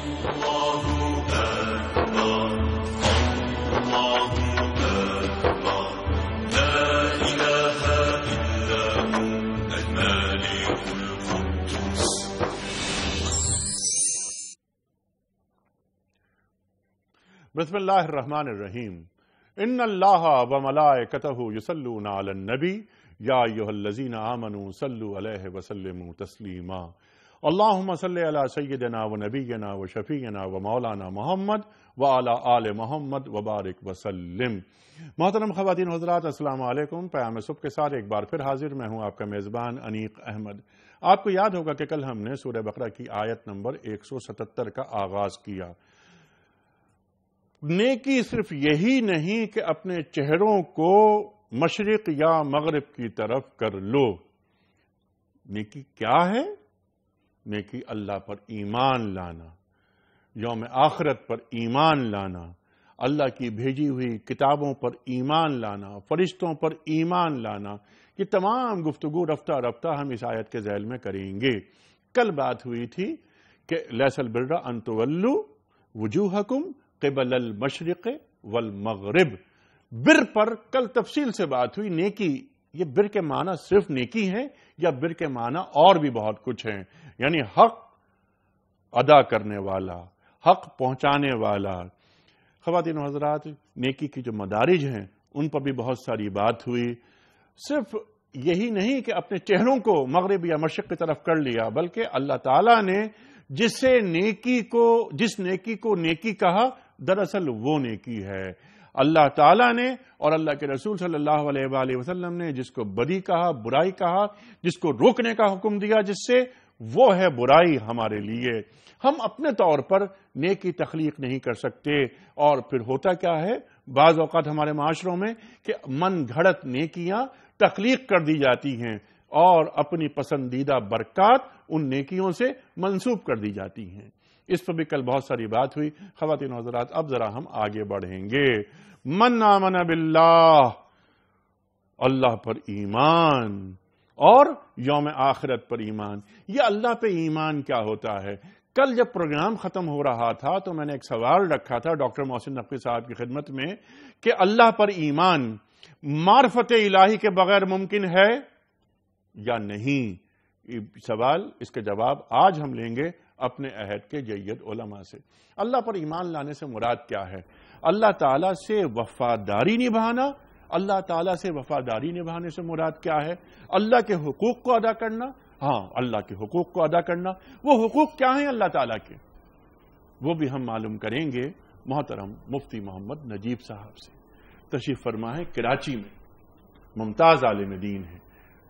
بسم اللہ الرحمن الرحیم ان اللہ وملائکتہ یصلون علی النبی یا ایھا الذین آمنوا صلوا علیہ وسلموا تسلیما اللہم صل علی سیدنا ونبینا وشفیعنا ومولانا محمد وعلی آل محمد وبارک وسلم۔ محترم خواتین و حضرات، السلام علیکم۔ پیام صبح کے ساتھ ایک بار پھر حاضر میں ہوں آپ کا میزبان انیق احمد۔ آپ کو یاد ہوگا کہ کل ہم نے سورہ بقرہ کی آیت نمبر 177 کا آغاز کیا۔ نیکی صرف یہی نہیں کہ اپنے چہروں کو مشرق یا مغرب کی طرف کر لو۔ نیکی کیا ہے؟ نیکی اللہ پر ایمان لانا، یوم آخرت پر ایمان لانا، اللہ کی بھیجی ہوئی کتابوں پر ایمان لانا، فرشتوں پر ایمان لانا۔ یہ تمام گفتگو رفتہ رفتہ ہم اس آیت کے ذیل میں کریں گے۔ کل بات ہوئی تھی کہ لیس البر ان تولوا وجوہکم قبل المشرق والمغرب۔ بر پر کل تفصیل سے بات ہوئی۔ نیکی، یہ بر کے معنی صرف نیکی ہے یا بر کے معنی اور بھی بہت کچھ ہیں؟ یعنی حق ادا کرنے والا، حق پہنچانے والا۔ خواتین و حضرات، نیکی کی جو مدارج ہیں ان پر بھی بہت ساری بات ہوئی۔ صرف یہی نہیں کہ اپنے چہروں کو مغرب یا مشرق کی طرف کر لیا، بلکہ اللہ تعالیٰ نے جس نیکی کو نیکی کہا، دراصل وہ نیکی ہے۔ اللہ تعالیٰ نے اور اللہ کے رسول صلی اللہ علیہ وآلہ وسلم نے جس کو بدی کہا، برائی کہا، جس کو روکنے کا حکم دیا جس سے، وہ ہے برائی ہمارے لیے۔ ہم اپنے طور پر نیکی تخلیق نہیں کر سکتے، اور پھر ہوتا کیا ہے بعض اوقات ہمارے معاشروں میں کہ من گھڑت نیکیاں تخلیق کر دی جاتی ہیں اور اپنی پسندیدہ برکات ان نیکیوں سے منسوب کر دی جاتی ہیں۔ اس پر بھی کل بہت ساری بات ہوئی۔ خواتین و حضرات، اب ذرا ہم آگے بڑھیں گے۔ من آمن باللہ، اللہ پر ایمان اور یوم آخرت پر ایمان۔ یہ اللہ پہ ایمان کیا ہوتا ہے؟ کل جب پروگرام ختم ہو رہا تھا تو میں نے ایک سوال رکھا تھا ڈاکٹر محسن نقوی صاحب کی خدمت میں کہ اللہ پر ایمان معرفت الہی کے بغیر ممکن ہے یا نہیں؟ سوال، اس کے جواب آج ہم لیں گے اپنے عہد کے جید علماء سے۔ اللہ پر ایمان لانے سے مراد کیا ہے؟ اللہ تعالیٰ سے وفاداری نبھانا۔ اللہ تعالیٰ سے وفاداری نبھانے سے مراد کیا ہے؟ اللہ کے حقوق کو ادا کرنا۔ ہاں، اللہ کے حقوق کو ادا کرنا۔ وہ حقوق کیا ہیں اللہ تعالیٰ کے؟ وہ بھی ہم معلوم کریں گے محترم مفتی محمد نجیب صاحب سے۔ تشریف فرما ہے کراچی میں، ممتاز عالم دین ہے،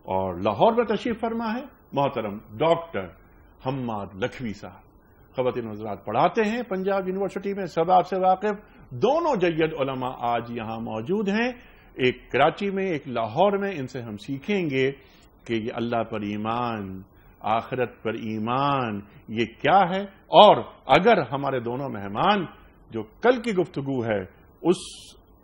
اور لاہور میں تشریف فرما ہے محترم ڈاکٹر حماد لکھوی صاحب۔ خواتین حضرات پڑھاتے ہیں پنجاب یونیورسٹی میں، سب آپ سے واقف دونوں جید علماء آج یہاں موجود ہیں، ایک کراچی میں، ایک لاہور میں۔ ان سے ہم سیکھیں گے کہ یہ اللہ پر ایمان، آخرت پر ایمان یہ کیا ہے، اور اگر ہمارے دونوں مہمان جو کل کی گفتگو ہے اس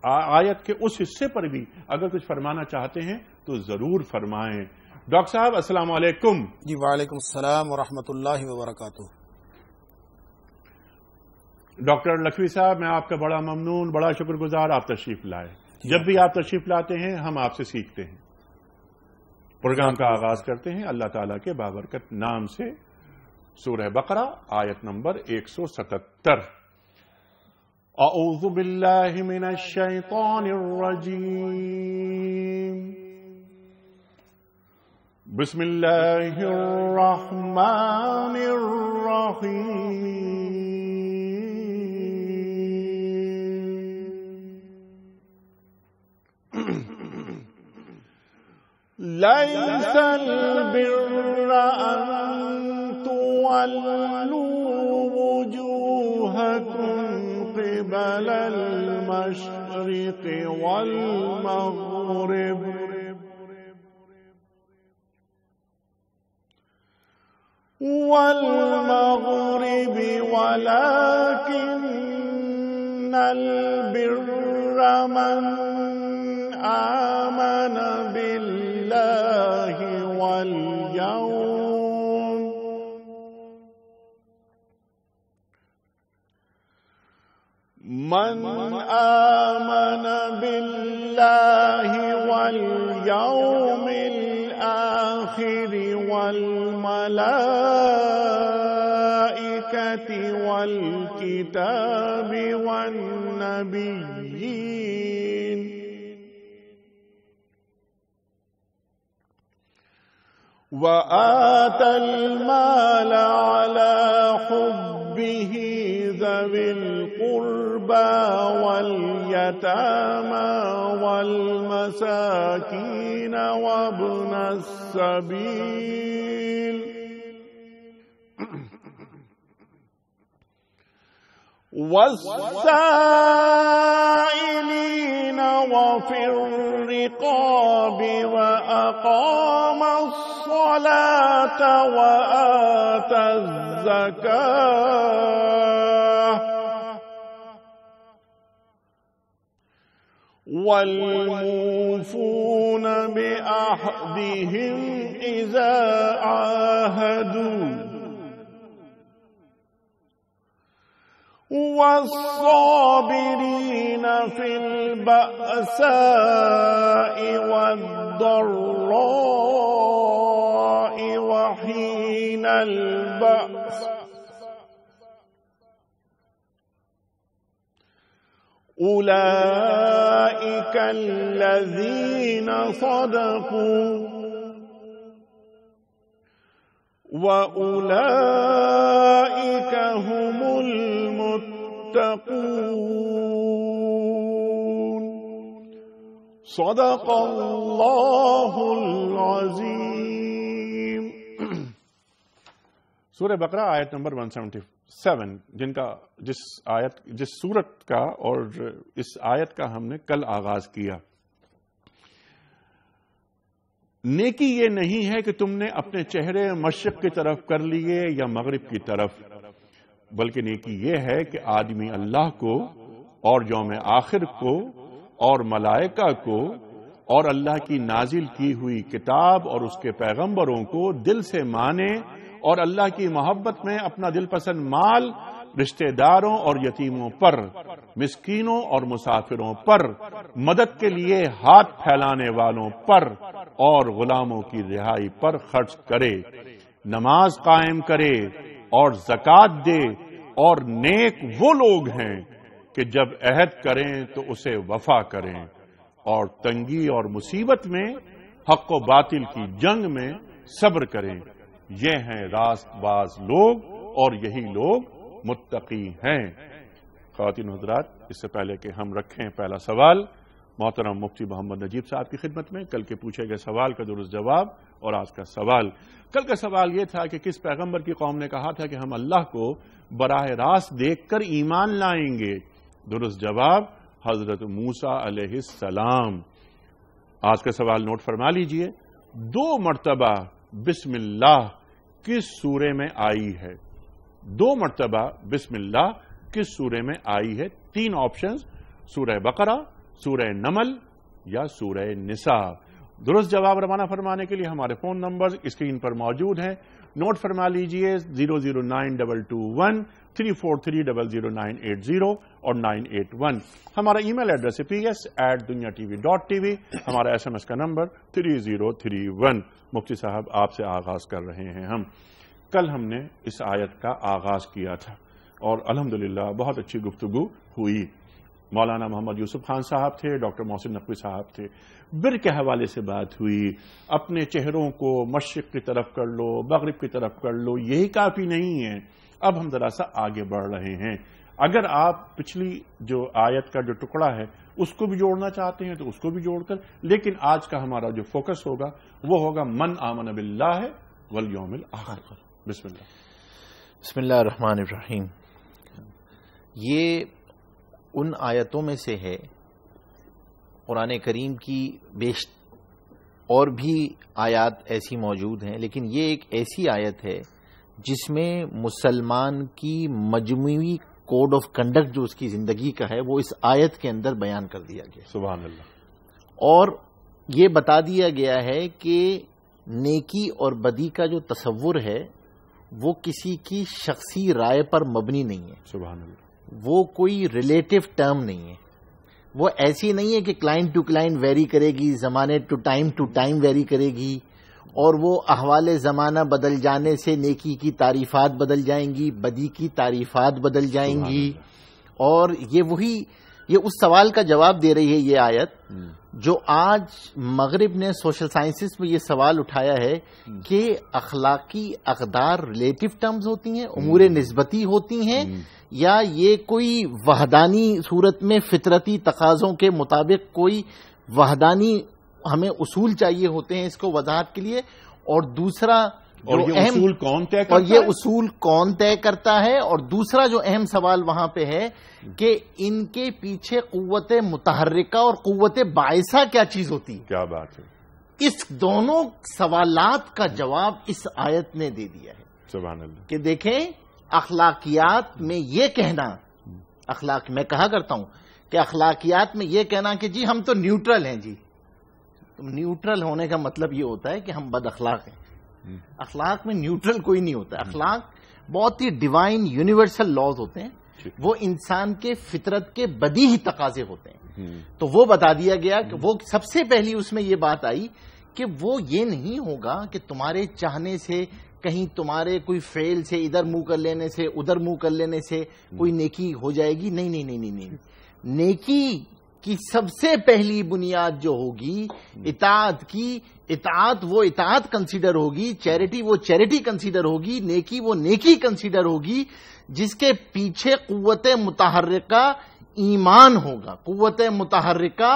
آیت کے اس حصے پر بھی اگر کچھ فرمانا چاہتے ہیں تو ضرور فرمائیں۔ ڈاکٹر صاحب السلام علیکم۔ جی وعلیکم السلام ورحمۃ اللہ وبرکاتہ۔ ڈاکٹر لکھوی صاحب، میں آپ کا بڑا ممنون، بڑا شکر گزار، آپ تشریف لائے۔ جب بھی آپ تشریف لاتے ہیں ہم آپ سے سیکھتے ہیں۔ پروگرام کا آغاز کرتے ہیں اللہ تعالیٰ کے بابرکت نام سے۔ سورہ بقرہ آیت نمبر 177۔ اعوذ باللہ من الشیطان الرجیم، بسم اللہ الرحمن الرحیم۔ لیس البر ان تولوا وجوہکم قبل المشرق والمغرب ولكن البر من آمن بالله واليوم من آمن باللہ والیوم الآخر والملائکۃ والکتاب والنبیین وآتى المال على حبه ذوي القربى واليتامى والمساكين وابن السبيل والسائلين وفي الرقاب وأقام الصلاة وآتى الزكاة والموفون بعهدهم إذا عاهدوا والصابرين في البأساء والضراء وحين البأس أولئك الذين صدقوا وأولئك هم المتقون صدق اللہ العظیم۔ سورہ بقرہ آیت نمبر 177 جس سورت کا اور اس آیت کا ہم نے کل آغاز کیا۔ نیکی یہ نہیں ہے کہ تم نے اپنے چہرے مشرق کی طرف کر لیے یا مغرب کی طرف، بلکہ نیکی یہ ہے کہ آدمی اللہ کو اور یوم آخر کو اور ملائکہ کو اور اللہ کی نازل کی ہوئی کتاب اور اس کے پیغمبروں کو دل سے مانے اور اللہ کی محبت میں اپنا دل پسند مال رشتہ داروں اور یتیموں پر، مسکینوں اور مسافروں پر، مدد کے لیے ہاتھ پھیلانے والوں پر اور غلاموں کی رہائی پر خرچ کرے، نماز قائم کرے اور زکوٰۃ دے، اور نیک وہ لوگ ہیں کہ جب عہد کریں تو اسے وفا کریں، اور تنگی اور مصیبت میں حق و باطل کی جنگ میں صبر کریں۔ یہ ہیں راست باز لوگ اور یہی لوگ متقی ہیں۔ خواتین حضرات، اس سے پہلے کہ ہم رکھیں پہلا سوال محترم مفتی محمد نجیب صاحب کی خدمت میں، کل کے پوچھے گئے سوال کا درست جواب اور آج کا سوال۔ کل کا سوال یہ تھا کہ کس پیغمبر کی قوم نے کہا تھا کہ ہم اللہ کو براہ راست دیکھ کر ایمان لائیں گے؟ درست جواب حضرت موسیٰ علیہ السلام۔ آج کا سوال نوٹ فرما لیجئے، 2 مرتبہ بسم اللہ کس سورے میں آئی ہے؟ 2 مرتبہ بسم اللہ کس سورے میں آئی ہے؟ 3 آپشنز، سورہ بقرہ، سورہ نمل یا سورہ نساء۔ درست جواب روانہ فرمانے کے لیے ہمارے فون نمبر اسکرین پر موجود ہیں، نوٹ فرما لیجئے 009221343000980 اور 981۔ ہمارا ای میل ایڈریس ہے ps@dunyatv.tv، ہمارا SMS کا نمبر 3031۔ مفتی صاحب آپ سے آغاز کر رہے ہیں ہم۔ کل ہم نے اس آیت کا آغاز کیا تھا اور الحمدللہ بہت اچھی گفتگو ہوئی۔ مولانا محمد یوسف خان صاحب تھے، ڈاکٹر محسن نقوی صاحب تھے، بر کے حوالے سے بات ہوئی۔ اپنے چہروں کو مشرق کی طرف کر لو، مغرب کی طرف کر لو، یہی کافی نہیں ہے۔ اب ہم ذرا سا آگے بڑھ رہے ہیں۔ اگر آپ پچھلی جو آیت کا جو ٹکڑا ہے اس کو بھی جوڑنا چاہتے ہیں تو اس کو بھی جوڑ کر، لیکن آج کا ہمارا جو فوکس ہوگا وہ ہوگا من آمن باللہ والیوم الآخر۔ بسم اللہ۔ بسم اللہ الرحمن الرحیم۔ یہ ان آیتوں میں سے ہے قرآن کریم کی اور بھی آیات ایسی موجود ہیں، لیکن یہ ایک ایسی آیت ہے جس میں مسلمان کی مجموعی کوڈ آف کنڈکٹ جو اس کی زندگی کا ہے وہ اس آیت کے اندر بیان کر دیا گیا۔ سبحان اللہ۔ اور یہ بتا دیا گیا ہے کہ نیکی اور بدی کا جو تصور ہے وہ کسی کی شخصی رائے پر مبنی نہیں ہے۔ سبحان اللہ۔ وہ کوئی ریلیٹو ٹرم نہیں ہے. وہ ایسی نہیں ہے کہ کلائنٹ ٹو کلائنٹ ویری کرے گی، زمانے ٹو ٹائم ویری کرے گی، اور وہ احوال زمانہ بدل جانے سے نیکی کی تعریفات بدل جائیں گی، بدی کی تعریفات بدل جائیں گی. اور یہ اس سوال کا جواب دے رہی ہے یہ آیت، جو آج مغرب نے سوشل سائنسز میں یہ سوال اٹھایا ہے کہ اخلاقی اقدار ریلیٹو ٹرمز ہوتی ہیں، امور نسبتی ہوتی ہیں، یا یہ کوئی وحدانی صورت میں فطرتی تقاضوں کے مطابق کوئی وحدانی ہمیں اصول چاہیے ہوتے ہیں اس کو وضاحت کے لیے. اور دوسرا یہ اصول کون طے کرتا ہے؟ اور یہ اصول کون طے کرتا ہے؟ اور دوسرا جو اہم سوال وہاں پہ ہے کہ ان کے پیچھے قوت متحرکہ اور قوت باعثہ کیا چیز ہوتی ہے؟ کیا بات ہے! اس دونوں سوالات کا جواب اس آیت نے دے دیا ہے. سبحان اللہ. کہ دیکھیں، اخلاقیات میں یہ کہنا، میں کہا کرتا ہوں کہ اخلاقیات میں یہ کہنا کہ جی ہم تو نیوٹرل ہیں. جی نیوٹرل ہونے کا مطلب یہ ہوتا ہے کہ ہم بد اخلاق ہیں. اخلاق میں نیوٹرل کوئی نہیں ہوتا. اخلاق بہت ہی ڈیوائن یونیورسل لاز ہوتے ہیں، وہ انسان کے فطرت کے بدیہی تقاضے ہوتے ہیں. تو وہ بتا دیا گیا کہ وہ سب سے پہلی اس میں یہ بات آئی کہ وہ یہ نہیں ہوگا کہ تمہارے چاہنے سے، کہیں تمہارے کوئی فعل سے، ادھر منہ کر لینے سے ادھر منہ کر لینے سے کوئی نیکی ہو جائے گی. نہیں نہیں نہیں نہیں. نیکی کی سب سے پہلی بنیاد جو ہوگی اطاعت کی، اطاعت وہ اطاعت کنسیڈر ہوگی، چیریٹی وہ چیریٹی کنسیڈر ہوگی، نیکی وہ نیکی کنسیڈر ہوگی، جس کے پیچھے قوت متحرکہ ایمان ہوگا، قوت متحرکہ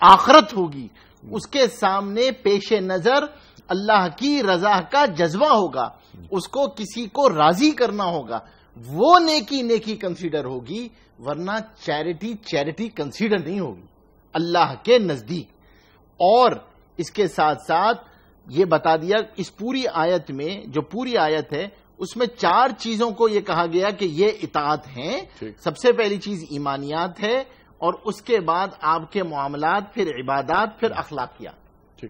آخرت ہوگی، اس کے سامنے پیش نظر اللہ کی رضا کا جذبہ ہوگا، اس کو کسی کو راضی کرنا ہوگا. وہ نیکی کنسیڈر ہوگی، ورنہ چیریٹی کنسیڈر نہیں ہوگی اللہ کے نزدیک. اور اس کے ساتھ ساتھ یہ بتا دیا اس پوری آیت میں، جو پوری آیت ہے اس میں 4 چیزوں کو یہ کہا گیا کہ یہ اطاعت ہیں. سب سے پہلی چیز ایمانیات ہے، اور اس کے بعد آپ کے معاملات، پھر عبادات، پھر اخلاقیات.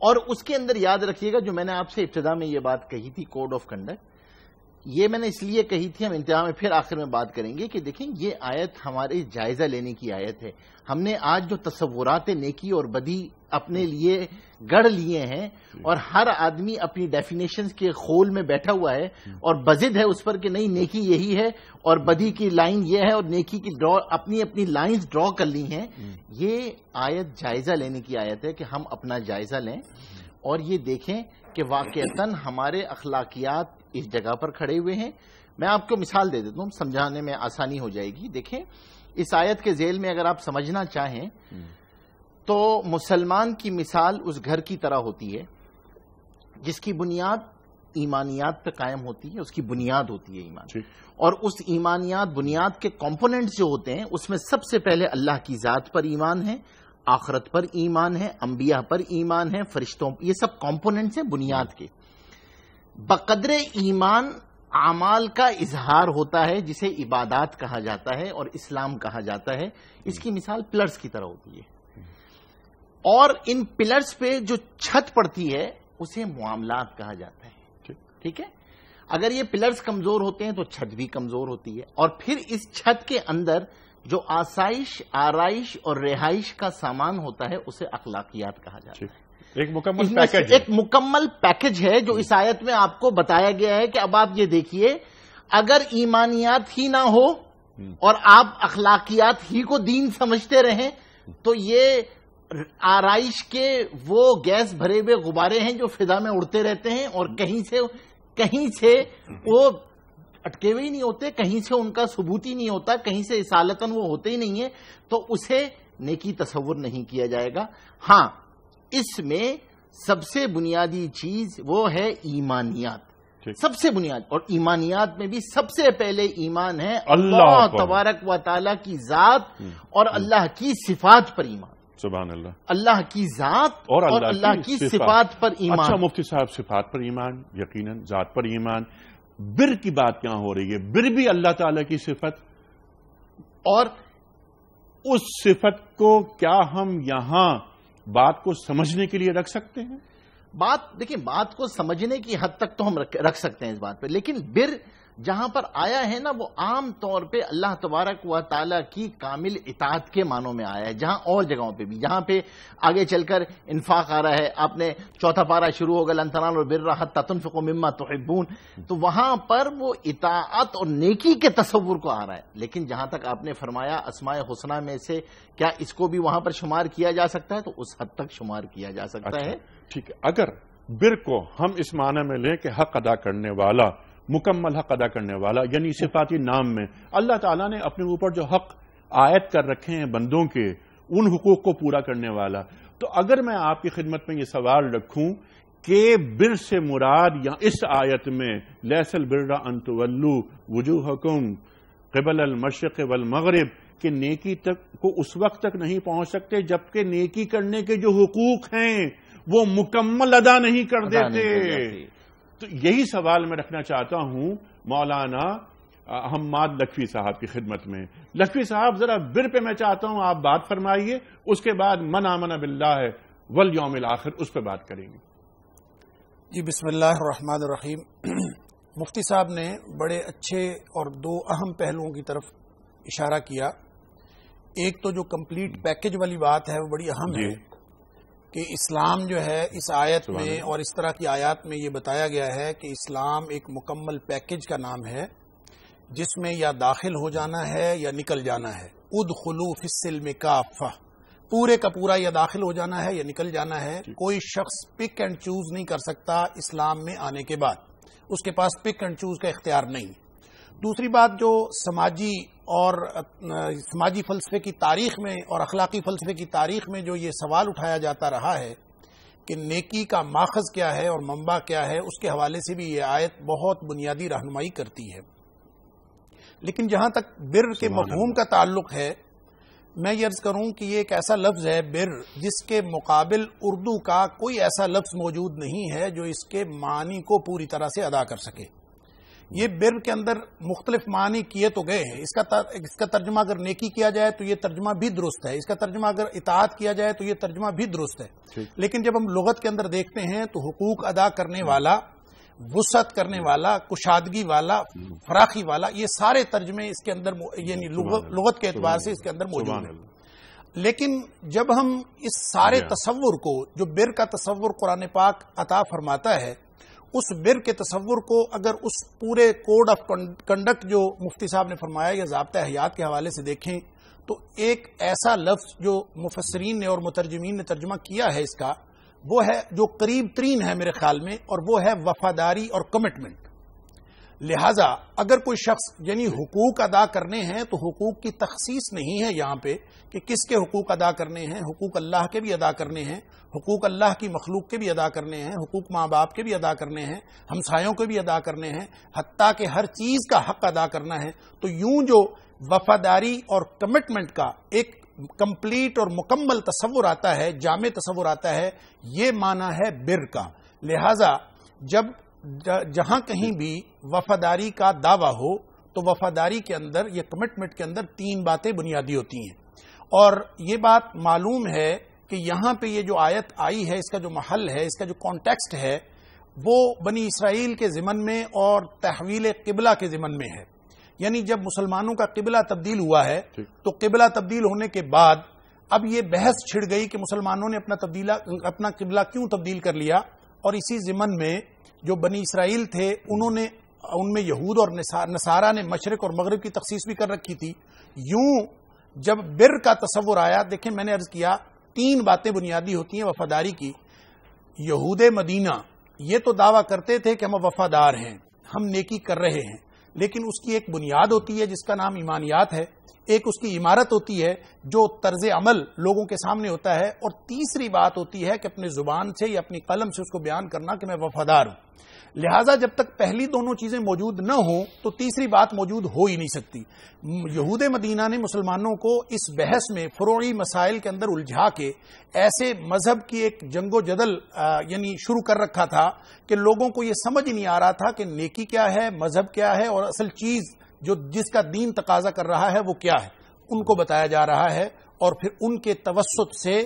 اور اس کے اندر یاد رکھیے گا جو میں نے آپ سے ابتدا میں یہ بات کہی تھی، کوڈ آف کنڈکٹ، یہ میں نے اس لیے کہی تھی، ہم انتہا میں پھر آخر میں بات کریں گے کہ دیکھیں یہ آیت ہمارے جائزہ لینے کی آیت ہے. ہم نے آج جو تصورات نیکی اور بدی اپنے لیے گڑھ لیے ہیں، اور ہر آدمی اپنی ڈیفینیشنز کے خول میں بیٹھا ہوا ہے اور بضد ہے اس پر کہ نہیں نیکی یہی ہے اور بدی کی لائن یہ ہے، اور نیکی کی اپنی لائنز ڈرا کر لی ہیں. یہ آیت جائزہ لینے کی آیت ہے کہ ہم اپنا جائزہ لیں اور یہ دیکھیں کہ واقعتاً ہمارے اخلاقیات اس جگہ پر کھڑے ہوئے ہیں. میں آپ کو مثال دے دیتا ہوں، سمجھانے میں آسانی ہو جائے گی. دیکھیں اس آیت کے ذیل میں اگر آپ سمجھنا چاہیں تو مسلمان کی مثال اس گھر کی طرح ہوتی ہے جس کی بنیاد ایمانیات پہ قائم ہوتی ہے. اس کی بنیاد ہوتی ہے ایمان، اور اس ایمانیات بنیاد کے کمپوننٹس جو ہوتے ہیں اس میں سب سے پہلے اللہ کی ذات پر ایمان ہے، آخرت پر ایمان ہے، انبیاء پر ایمان ہے، فرشتوں، یہ سب کمپوننٹس ہیں بنیاد کے. بقدر ایمان اعمال کا اظہار ہوتا ہے جسے عبادات کہا جاتا ہے اور اسلام کہا جاتا ہے. اس کی مثال پلرز کی طرح ہوتی ہے، اور ان پلرز پہ جو چھت پڑتی ہے اسے معاملات کہا جاتا ہے. ٹھیک ہے، اگر یہ پلرز کمزور ہوتے ہیں تو چھت بھی کمزور ہوتی ہے. اور پھر اس چھت کے اندر جو آسائش، آرائش اور رہائش کا سامان ہوتا ہے اسے اخلاقیات کہا جاتا ہے. ایک مکمل پیکج ہے جو اس آیت میں آپ کو بتایا گیا ہے کہ اب آپ یہ دیکھیے، اگر ایمانیات ہی نہ ہو اور آپ اخلاقیات ہی کو دین سمجھتے رہیں تو یہ آرائش کے وہ گیس بھرے ہوئے غبارے ہیں جو فضا میں اڑتے رہتے ہیں اور کہیں سے وہ اٹکے ہوئے ہی نہیں ہوتے، کہیں سے ان کا ثبوت ہی نہیں ہوتا، کہیں سے اصالتاً وہ ہوتے ہی نہیں ہیں، تو اسے نیکی تصور نہیں کیا جائے گا. ہاں، اس میں سب سے بنیادی چیز وہ ہے ایمانیات، سب سے بنیاد. اور ایمانیات میں بھی سب سے پہلے ایمان ہے اللہ تبارک و تعالی کی ذات اور اللہ کی صفات پر ایمان. سبحان اللہ. اللہ کی ذات اور اللہ کی صفات پر ایمان. اچھا مفتی صاحب، صفات پر ایمان، یقیناً ذات پر ایمان. بر کی بات کہاں ہو رہی ہے؟ بر بھی اللہ تعالی کی صفت، اور اس صفت کو کیا ہم یہاں بات کو سمجھنے کے لیے رکھ سکتے ہیں؟ دیکھیں بات کو سمجھنے کی حد تک تو ہم رکھ سکتے ہیں اس بات پہ، لیکن بر جہاں پر آیا ہے نا وہ عام طور پہ اللہ تبارک و تعالیٰ کی کامل اطاعت کے معنوں میں آیا ہے، جہاں اور جگہوں پہ بھی، جہاں پہ آگے چل کر انفاق آ رہا ہے، آپ نے چوتھا پارہ شروع ہوگا لن تنالوا البر حتی تنفقوا مما تحبون، تو وہاں پر وہ اطاعت اور نیکی کے تصور کو آ رہا ہے. لیکن جہاں تک آپ نے فرمایا اسماء حسنہ میں سے کیا اس کو بھی وہاں پر شمار کیا جا سکتا ہے، تو اس حد تک شمار کیا جا سکتا ہے. ٹھیک ہے، اگر بر کو ہم اس معنی میں لیں کہ حق ادا کرنے والا، مکمل حق ادا کرنے والا، یعنی صفاتی نام میں اللہ تعالیٰ نے اپنے اوپر جو حق عائد کر رکھے ہیں بندوں کے، ان حقوق کو پورا کرنے والا، تو اگر میں آپ کی خدمت میں یہ سوال رکھوں کہ بر سے مراد یا اس آیت میں لیس البر ان تولوا وجوہکم قبل المشرق والمغرب، کہ نیکی تک کو اس وقت تک نہیں پہنچ سکتے جبکہ نیکی کرنے کے جو حقوق ہیں وہ مکمل ادا نہیں کر دیتے. تو یہی سوال میں رکھنا چاہتا ہوں مولانا حماد لکھوی صاحب کی خدمت میں. لکھوی صاحب ذرا بر پہ میں چاہتا ہوں آپ بات فرمائیے، اس کے بعد من آمن باللہ والیوم الآخر اس پہ بات کریں گے. جی بسم اللہ الرحمن الرحیم. مفتی صاحب نے بڑے اچھے اور دو اہم پہلوؤں کی طرف اشارہ کیا. ایک تو جو کمپلیٹ پیکج والی بات ہے وہ بڑی اہم ہے کہ اسلام جو ہے اس آیت میں اور اس طرح کی آیات میں یہ بتایا گیا ہے کہ اسلام ایک مکمل پیکج کا نام ہے جس میں یا داخل ہو جانا ہے یا نکل جانا ہے. ادخلوا فی السلم کافہ، پورے کا پورا یا داخل ہو جانا ہے یا نکل جانا ہے. کوئی شخص پک اینڈ چوز نہیں کر سکتا اسلام میں آنے کے بعد، اس کے پاس پک اینڈ چوز کا اختیار نہیں. دوسری بات جو سماجی فلسفے کی تاریخ میں اور اخلاقی فلسفے کی تاریخ میں جو یہ سوال اٹھایا جاتا رہا ہے کہ نیکی کا ماخذ کیا ہے اور منبع کیا ہے، اس کے حوالے سے بھی یہ آیت بہت بنیادی رہنمائی کرتی ہے. لیکن جہاں تک بر کے مفہوم کا تعلق ہے، میں یہ عرض کروں کہ یہ ایک ایسا لفظ ہے بر جس کے مقابل اردو کا کوئی ایسا لفظ موجود نہیں ہے جو اس کے معنی کو پوری طرح سے ادا کر سکے. یہ بر کے اندر مختلف معنی کیے تو گئے ہیں. اس کا ترجمہ اگر نیکی کیا جائے تو یہ ترجمہ بھی درست ہے، اس کا ترجمہ اگر اطاعت کیا جائے تو یہ ترجمہ بھی درست ہے. لیکن جب ہم لغت کے اندر دیکھتے ہیں تو حقوق ادا کرنے والا، وسعت کرنے والا، کشادگی والا، فراخی والا، یہ سارے ترجمے اس کے اندر یعنی لغت کے اعتبار سے اس کے اندر موجود ہیں. لیکن جب ہم اس سارے تصور کو، جو بر کا تصور قرآن پاک عطا فرماتا ہے، اس بر کے تصور کو اگر اس پورے کوڈ آف کنڈکٹ جو مفتی صاحب نے فرمایا یا ضابطہ حیات کے حوالے سے دیکھیں تو ایک ایسا لفظ جو مفسرین نے اور مترجمین نے ترجمہ کیا ہے اس کا، وہ ہے جو قریب ترین ہے میرے خیال میں، اور وہ ہے وفاداری اور کمٹمنٹ. لہذا اگر کوئی شخص یعنی حقوق ادا کرنے ہیں تو حقوق کی تخصیص نہیں ہے یہاں پہ کہ کس کے حقوق ادا کرنے ہیں. حقوق اللہ کے بھی ادا کرنے ہیں، حقوق اللہ کی مخلوق کے بھی ادا کرنے ہیں، حقوق ماں باپ کے بھی ادا کرنے ہیں، ہمسایوں کے بھی ادا کرنے ہیں، حتیٰ کہ ہر چیز کا حق ادا کرنا ہے. تو یوں جو وفاداری اور کمٹمنٹ کا ایک کمپلیٹ اور مکمل تصور آتا ہے، جامع تصور آتا ہے، یہ معنی ہے بر کا. لہذا جہاں کہیں بھی وفاداری کا دعویٰ ہو تو وفاداری کے اندر، یہ کمٹمنٹ کے اندر تین باتیں بنیادی ہوتی ہیں. اور یہ بات معلوم ہے کہ یہاں پہ یہ جو آیت آئی ہے، اس کا جو محل ہے، اس کا جو کانٹیکسٹ ہے، وہ بنی اسرائیل کے ضمن میں اور تحویل قبلہ کے ضمن میں ہے. یعنی جب مسلمانوں کا قبلہ تبدیل ہوا ہے تو قبلہ تبدیل ہونے کے بعد اب یہ بحث چھڑ گئی کہ مسلمانوں نے اپنا قبلہ کیوں تبدیل کر لیا. اور اسی ضمن میں جو بنی اسرائیل تھے ان میں یہود اور نصارہ نے مشرق اور مغرب کی تخصیص بھی کر رکھی تھی. یوں جب بر کا تصور آیا، دیکھیں میں نے عرض کیا تین باتیں بنیادی ہوتی ہیں وفاداری کی. یہود مدینہ یہ تو دعویٰ کرتے تھے کہ ہم وفادار ہیں، ہم نیکی کر رہے ہیں، لیکن اس کی ایک بنیاد ہوتی ہے جس کا نام ایمانیات ہے، ایک اس کی عمارت ہوتی ہے جو طرز عمل لوگوں کے سامنے ہوتا ہے، اور تیسری بات ہوتی ہے کہ اپنے زبان سے یا اپنی قلم سے اس کو بیان کرنا کہ میں وفادار ہوں. لہٰذا جب تک پہلی دونوں چیزیں موجود نہ ہوں تو تیسری بات موجود ہو ہی نہیں سکتی. یہود مدینہ نے مسلمانوں کو اس بحث میں فروعی مسائل کے اندر الجھا کے ایسے مذہب کی ایک جنگ و جدل یعنی شروع کر رکھا تھا کہ لوگوں کو یہ سمجھ نہیں آ رہا تھا کہ نیکی کیا ہے، مذہب کیا ہے، اور اصل چیز جس کا دین تقاضا کر رہا ہے وہ کیا ہے. ان کو بتایا جا رہا ہے اور پھر ان کے توسط سے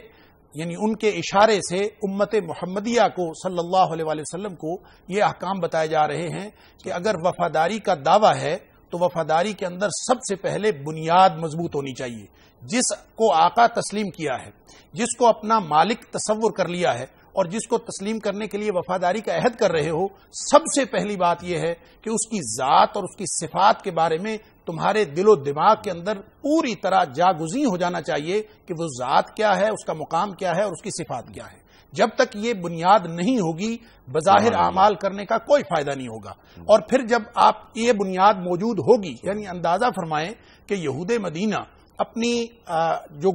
یعنی ان کے اشارے سے امت محمدیہ کو صلی اللہ علیہ وآلہ وسلم کو یہ احکام بتائے جا رہے ہیں کہ اگر وفاداری کا دعویٰ ہے تو وفاداری کے اندر سب سے پہلے بنیاد مضبوط ہونی چاہیے. جس کو آقا تسلیم کیا ہے، جس کو اپنا مالک تصور کر لیا ہے اور جس کو تسلیم کرنے کے لیے وفاداری کا عہد کر رہے ہو، سب سے پہلی بات یہ ہے کہ اس کی ذات اور اس کی صفات کے بارے میں تمہارے دل و دماغ کے اندر پوری طرح جاگزیں ہو جانا چاہیے کہ وہ ذات کیا ہے، اس کا مقام کیا ہے اور اس کی صفات کیا ہے. جب تک یہ بنیاد نہیں ہوگی بظاہر اعمال کرنے کا کوئی فائدہ نہیں ہوگا. اور پھر جب آپ یہ بنیاد موجود ہوگی، یعنی اندازہ فرمائیں کہ یہود مدینہ اپنی جو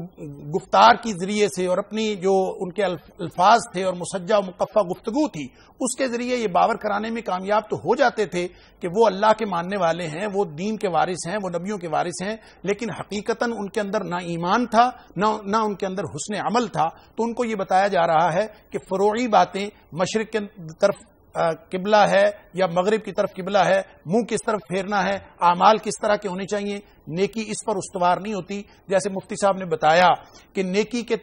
گفتار کی ذریعے سے اور اپنی جو ان کے الفاظ تھے اور مسجع و مقفع گفتگو تھی، اس کے ذریعے یہ باور کرانے میں کامیاب تو ہو جاتے تھے کہ وہ اللہ کے ماننے والے ہیں، وہ دین کے وارث ہیں، وہ نبیوں کے وارث ہیں، لیکن حقیقتاً ان کے اندر نہ ایمان تھا نہ ان کے اندر حسن عمل تھا. تو ان کو یہ بتایا جا رہا ہے کہ فروعی باتیں، مشرق کی طرف قبلہ ہے یا مغرب کی طرف قبلہ ہے، منہ کس طرف پھیرنا ہے، اعمال کس طرح کے ہونے چاہیے، نیکی اس پر استوار نہیں ہوتی. جیسے مفتی صاحب نے بتایا کہ نیکی کا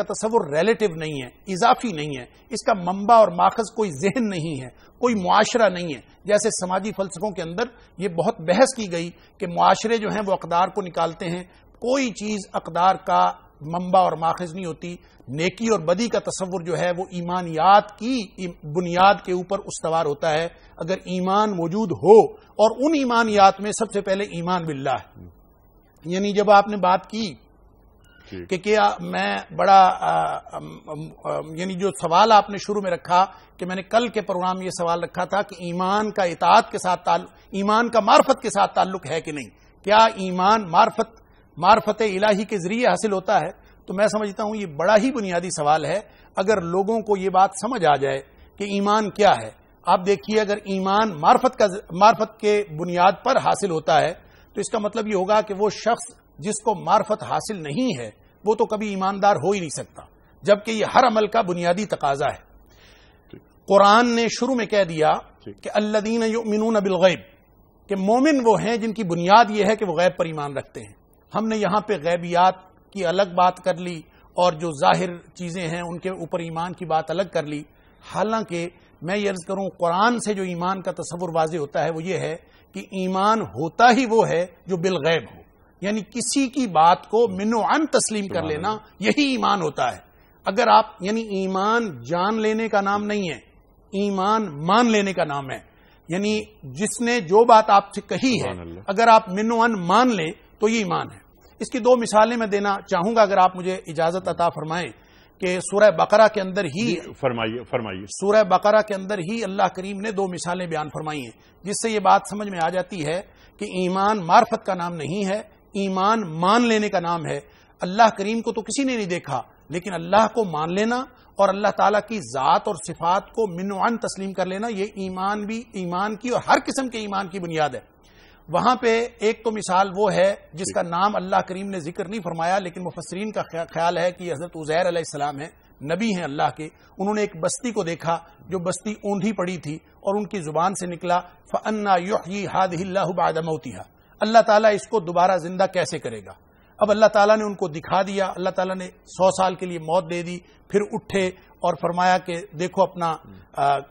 تصور ریلیٹو نہیں ہے، اضافی نہیں ہے، اس کا منبع اور ماخذ کوئی ذہن نہیں ہے، کوئی معاشرہ نہیں ہے. جیسے سماجی فلسفوں کے اندر یہ بہت بحث کی گئی کہ معاشرے جو ہیں وہ اقدار کو نکالتے ہیں، کوئی چیز اقدار کا منبع اور ماخذ نہیں ہوتی. نیکی اور بدی کا تصور جو ہے وہ ایمانیات کی بنیاد کے اوپر استوار ہوتا ہے. اگر ایمان موجود ہو، اور ان ایمانیات میں سب سے پہلے ایمان باللہ ہے. یعنی جب آپ نے بات کی کہ کیا میں بڑا یعنی جو سوال آپ نے شروع میں رکھا کہ میں نے کل کے پروگرام میں یہ سوال رکھا تھا کہ ایمان کا اطاعت کے ساتھ ایمان کا معرفت کے ساتھ تعلق ہے کہ نہیں، کیا ایمان معرفت الہی کے ذریعے حاصل ہوتا ہے؟ تو میں سمجھتا ہوں یہ بڑا ہی بنیادی سوال ہے. اگر لوگوں کو یہ بات سمجھ آ جائے کہ ایمان کیا ہے، آپ دیکھیے اگر ایمان معرفت کے بنیاد پر حاصل ہوتا ہے تو اس کا مطلب یہ ہوگا کہ وہ شخص جس کو معرفت حاصل نہیں ہے وہ تو کبھی ایماندار ہو ہی نہیں سکتا، جبکہ یہ ہر عمل کا بنیادی تقاضا ہے. قرآن نے شروع میں کہہ دیا کہ الذین یؤمنون بالغیب، کہ مومن وہ ہیں جن کی بنیاد یہ ہے کہ وہ غیب پر ایمان رکھتے ہیں. ہم نے یہاں پہ غیبیات کی الگ بات کر لی اور جو ظاہر چیزیں ہیں ان کے اوپر ایمان کی بات الگ کر لی. حالانکہ میں یہ عرض کروں قرآن سے جو ایمان کا تصور واضح ہوتا ہے وہ یہ ہے کہ ایمان ہوتا ہی وہ ہے جو بالغیب ہو، یعنی کسی کی بات کو من و عن تسلیم کر لینا، یہی ایمان ہوتا ہے. اگر آپ یعنی ایمان جان لینے کا نام نہیں ہے، ایمان مان لینے کا نام ہے. یعنی جس نے جو بات آپ سے کہی ہے اگر آپ من و عن مان لیں تو یہ ایمان ہے. اس کی دو مثالیں میں دینا چاہوں گا اگر آپ مجھے اجازت عطا فرمائیں کہ سورہ بقرہ کے اندر ہی فرمائیے سورہ بقرہ کے اندر ہی اللہ کریم نے دو مثالیں بیان فرمائی ہیں جس سے یہ بات سمجھ میں آ جاتی ہے کہ ایمان معرفت کا نام نہیں ہے، ایمان مان لینے کا نام ہے. اللہ کریم کو تو کسی نے نہیں دیکھا، لیکن اللہ کو مان لینا اور اللہ تعالیٰ کی ذات اور صفات کو من و عن تسلیم کر لینا، یہ ایمان کی اور ہر قسم کے ایمان کی بنیاد ہے. وہاں پہ ایک تو مثال وہ ہے جس کا نام اللہ کریم نے ذکر نہیں فرمایا، لیکن مفسرین کا خیال ہے کہ یہ حضرت عزیر علیہ السلام ہے، نبی ہیں اللہ کے. انہوں نے ایک بستی کو دیکھا جو بستی اوندھی پڑی تھی اور ان کی زبان سے نکلا فَأَنَّا يُحْيِي هَذِهِ اللَّهُ بَعْدَ مَوْتِهَا، اللہ تعالیٰ اس کو دوبارہ زندہ کیسے کرے گا. اب اللہ تعالیٰ نے ان کو دکھا دیا، اللہ تعالیٰ نے 100 سال کے لیے موت دے دی، پھر اٹھے اور فرمایا کہ دیکھو اپنا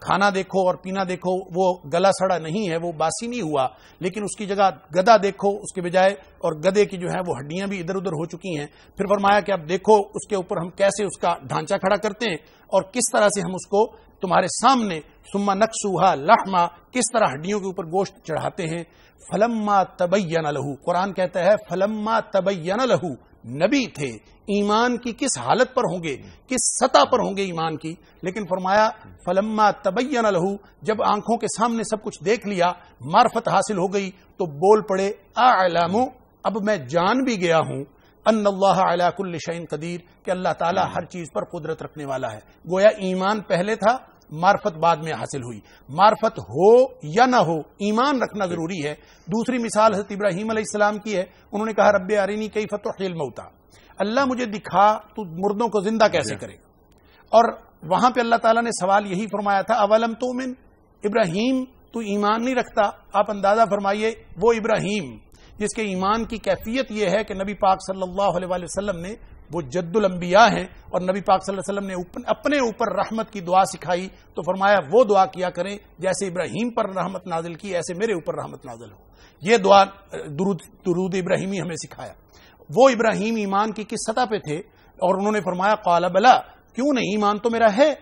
کھانا دیکھو اور پینا دیکھو، وہ گلا سڑا نہیں ہے، وہ باسی نہیں ہوا، لیکن اس کی جگہ گدا دیکھو اس کے بجائے، اور گدے کی جو ہے وہ ہڈیاں بھی ادھر ادھر ہو چکی ہیں. پھر فرمایا کہ اب دیکھو اس کے اوپر ہم کیسے اس کا ڈھانچہ کھڑا کرتے ہیں اور کس طرح سے ہم اس کو تمہارے سامنے ثم نکسوہا لحما، کس طرح ہڈیوں کے اوپر گوشت چڑھاتے ہیں. فلما تبین لہو، قرآن کہتا ہے فلما تبین لہو، نبی تھے، ایمان کی کس حالت پر ہوں گے، کس سطح پر ہوں گے ایمان کی، لیکن فرمایا فلما تبین لہو، جب آنکھوں کے سامنے سب کچھ دیکھ لیا، معرفت حاصل ہو گئی تو بول پڑے اعلم، اب میں جان بھی گیا ہوں ان اللہ علی کل شیء قدیر، کہ اللہ تعالیٰ ہر چیز پر قدرت رکھنے والا ہے. گویا ایمان پہلے تھا، معرفت بعد میں حاصل ہوئی. معرفت ہو یا نہ ہو ایمان رکھنا ضروری ہے. دوسری مثال حضرت ابراہیم علیہ السلام کی ہے. انہوں نے کہا رب ارینی کیف تحیی الموتى، اللہ مجھے دکھا تو مردوں کو زندہ کیسے کرے گا. اور وہاں پہ اللہ تعالیٰ نے سوال یہی فرمایا تھا اولم تؤمن، ابراہیم تو ایمان نہیں رکھتا. آپ اندازہ فرمائیے وہ ابراہیم جس کے ایمان کی کیفیت یہ ہے کہ نبی پاک صلی اللہ علیہ وسلم نے وہ جد الانبیاء ہیں، اور نبی پاک صلی اللہ علیہ وسلم نے اپنے اوپر رحمت کی دعا سکھائی تو فرمایا وہ دعا کیا کریں جیسے ابراہیم پر رحمت نازل کی ایسے میرے اوپر رحمت نازل ہو۔ یہ دعا درود ابراہیمی ہمیں سکھایا۔ وہ ابراہیم ایمان کی کس سطح پہ تھے، اور انہوں نے فرمایا قال بلا، کیوں نہیں، ایمان تو میرا ہے،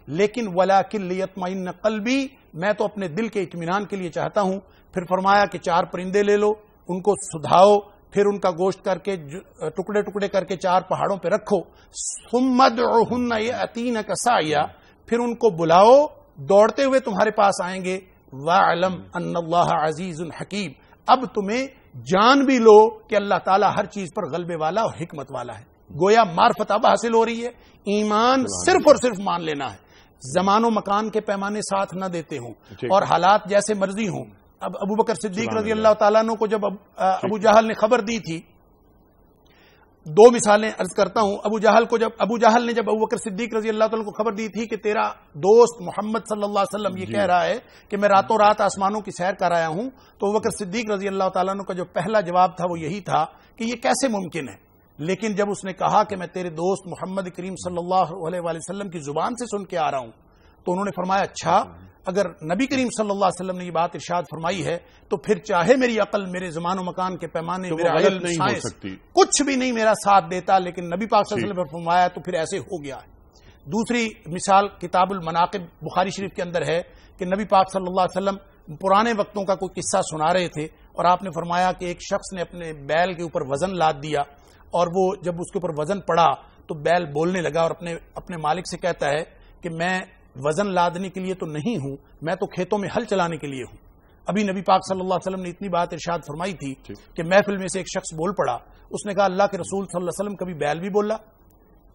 لیکن ولکن لیطمئن قلبی، میں تو اپنے دل کے اطمینان کے لیے چاہتا ہوں۔ پھر فرمایا کہ 4 پرندے لے لو، ان کو سدھاؤ، پھر ان کا گوشت کر کے ٹکڑے ٹکڑے کر کے 4 پہاڑوں پہ رکھو، ثم ادعوہن یأتینک سعیا، پھر ان کو بلاؤ دوڑتے ہوئے تمہارے پاس آئیں گے، وَاعْلَمْ أَنَّ اللَّهَ عَزِيزٌ حَكِيمٌ، اب تمہیں جان بھی لو کہ اللہ تعالیٰ ہر چیز پر غلبے والا اور حکمت والا ہے۔ گویا معرفت اب حاصل ہو رہی ہے، ایمان صرف اور صرف مان لینا ہے، زمان و مکان کے پیمانے ساتھ نہ دیتے ہوں اور حالات جیسے مرضی ہوں۔ اب ابو بکر صدیق رضی اللہ تعالیٰ عنہ کو جب ابو جہل نے خبر دی تھی، 2 مثالیں عرض کرتا ہوں۔ ابو جہل نے جب ابو بکر صدیق رضی اللہ تعالیٰ کو خبر دی تھی کہ تیرا دوست محمد صلی اللہ علیہ وسلم یہ کہہ رہا ہے کہ میں راتوں رات آسمانوں کی سیر کر آیا ہوں، تو ابو بکر صدیق رضی اللہ تعالیٰ عنہ کا جو پہلا جواب تھا وہ یہی تھا کہ یہ کیسے ممکن ہے۔ لیکن جب اس نے کہا کہ میں تیرے دوست محمد کریم صلی اللہ علیہ وسلم کی زبان سے سن کے آ رہا ہوں، تو انہوں نے فرمایا اچھا، اگر نبی کریم صلی اللہ علیہ وسلم نے یہ بات ارشاد فرمائی ہے تو پھر چاہے میری عقل، میرے زمان و مکان کے پیمانے، میرا علم، سائنس کچھ بھی نہیں میرا ساتھ دیتا، لیکن نبی پاک صلی اللہ علیہ وسلم نے فرمایا تو پھر ایسے ہو گیا ہے۔ دوسری مثال کتاب المناقب بخاری شریف کے اندر ہے کہ نبی پاک صلی اللہ علیہ وسلم پرانے وقتوں کا کوئی قصہ سنا رہے تھے، اور آپ نے فرمایا کہ ایک شخص نے اپنے بیل کے اوپر وزن لاد دیا، اور وہ جب اس کے اوپر وزن پڑا تو بیل بولنے لگا اور اپنے مالک سے کہتا ہے کہ میں وزن لادنے کے لیے تو نہیں ہوں، میں تو کھیتوں میں ہل چلانے کے لیے ہوں۔ ابھی نبی پاک صلی اللہ علیہ وسلم نے اتنی بات ارشاد فرمائی تھی کہ محفل میں سے ایک شخص بول پڑا، اس نے کہا اللہ کے رسول صلی اللہ علیہ وسلم کبھی بیل بھی بولا؟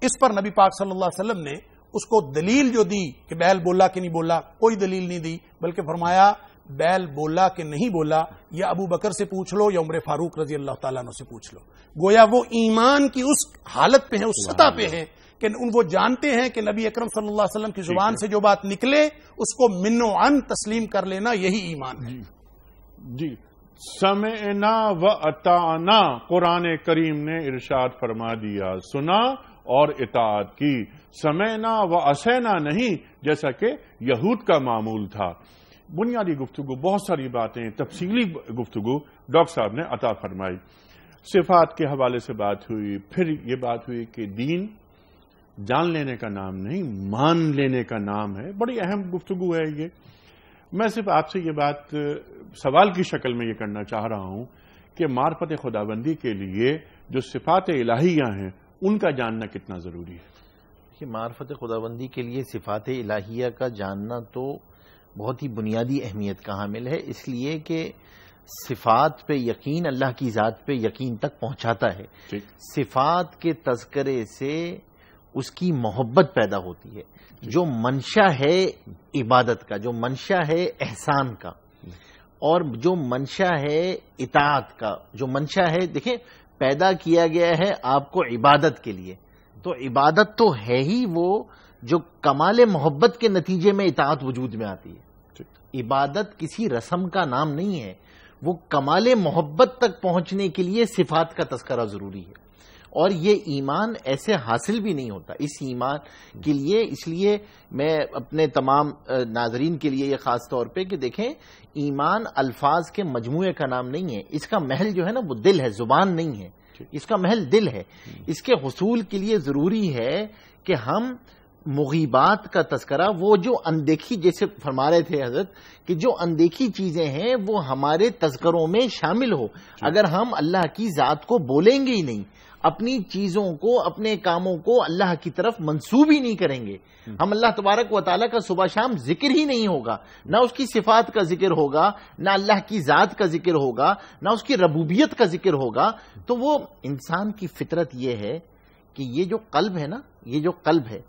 اس پر نبی پاک صلی اللہ علیہ وسلم نے اس کو دلیل جو دی کہ بیل بولا کہ نہیں بولا، کوئی دلیل نہیں دی، بلکہ فرمایا بیل بولا کہ نہیں بولا یا ابو بکر سے پوچھ لو یا عمر فاروق رضی اللہ تعالیٰ عنہ سے پوچھ لو۔ گویا وہ ایمان کی اس حالت پہ ہیں، اس سطح پہ ہیں کہ وہ جانتے ہیں کہ نبی اکرم صلی اللہ علیہ وسلم کی زبان سے جو بات نکلے اس کو من و عن تسلیم کر لینا، یہی ایمان ہے۔ جی، سمعنا و اطعنا، قرآن کریم نے ارشاد فرما دیا، سنا اور اطاعت کی، سمعنا و عصینا نہیں جیسا کہ یہود کا معمول تھا۔ بنیادی گفتگو، بہت ساری باتیں، تفصیلی گفتگو ڈاکٹر صاحب نے عطا فرمائی۔ صفات کے حوالے سے بات ہوئی، پھر یہ بات ہوئی کہ دین جان لینے کا نام نہیں، مان لینے کا نام ہے۔ بڑی اہم گفتگو ہے یہ۔ میں صرف آپ سے یہ بات سوال کی شکل میں یہ کرنا چاہ رہا ہوں کہ معرفت خداوندی کے لیے جو صفات الہیہ ہیں ان کا جاننا کتنا ضروری ہے؟ کہ معرفت خداوندی کے لیے صفات الہیہ کا جاننا تو بہت ہی بنیادی اہمیت کا حامل ہے، اس لیے کہ صفات پہ یقین اللہ کی ذات پہ یقین تک پہنچاتا ہے۔ صفات کے تذکرے سے اس کی محبت پیدا ہوتی ہے، جو منشا ہے عبادت کا، جو منشا ہے احسان کا، اور جو منشا ہے اطاعت کا، جو منشا ہے، دیکھیں پیدا کیا گیا ہے آپ کو عبادت کے لیے، تو عبادت تو ہے ہی وہ جو کمال محبت کے نتیجے میں اطاعت وجود میں آتی ہے۔ عبادت کسی رسم کا نام نہیں ہے، وہ کمال محبت تک پہنچنے کے لیے صفات کا تذکرہ ضروری ہے، اور یہ ایمان ایسے حاصل بھی نہیں ہوتا۔ اس ایمان کے لیے، اس لیے میں اپنے تمام ناظرین کے لیے یہ خاص طور پہ کہ دیکھیں، ایمان الفاظ کے مجموعے کا نام نہیں ہے، اس کا محل جو ہے نا وہ دل ہے، زبان نہیں ہے، اس کا محل دل ہے۔ اس کے حصول کے لیے ضروری ہے کہ ہم مغیبات کا تذکرہ، وہ جو اندیکھی، جیسے فرما رہے تھے حضرت کہ جو اندیکھی چیزیں ہیں وہ ہمارے تذکروں میں شامل ہو۔ اگر ہم اللہ کی ذات کو بولیں گے ہی نہیں، اپنی چیزوں کو، اپنے کاموں کو اللہ کی طرف منسوب ہی نہیں کریں گے، ہم اللہ تبارک و تعالیٰ کا صبح شام ذکر ہی نہیں ہوگا، نہ اس کی صفات کا ذکر ہوگا، نہ اللہ کی ذات کا ذکر ہوگا، نہ اس کی ربوبیت کا ذکر ہوگا، تو وہ انسان کی فطرت یہ ہے کہ یہ جو قلب ہے نا، یہ جو قلب ہے،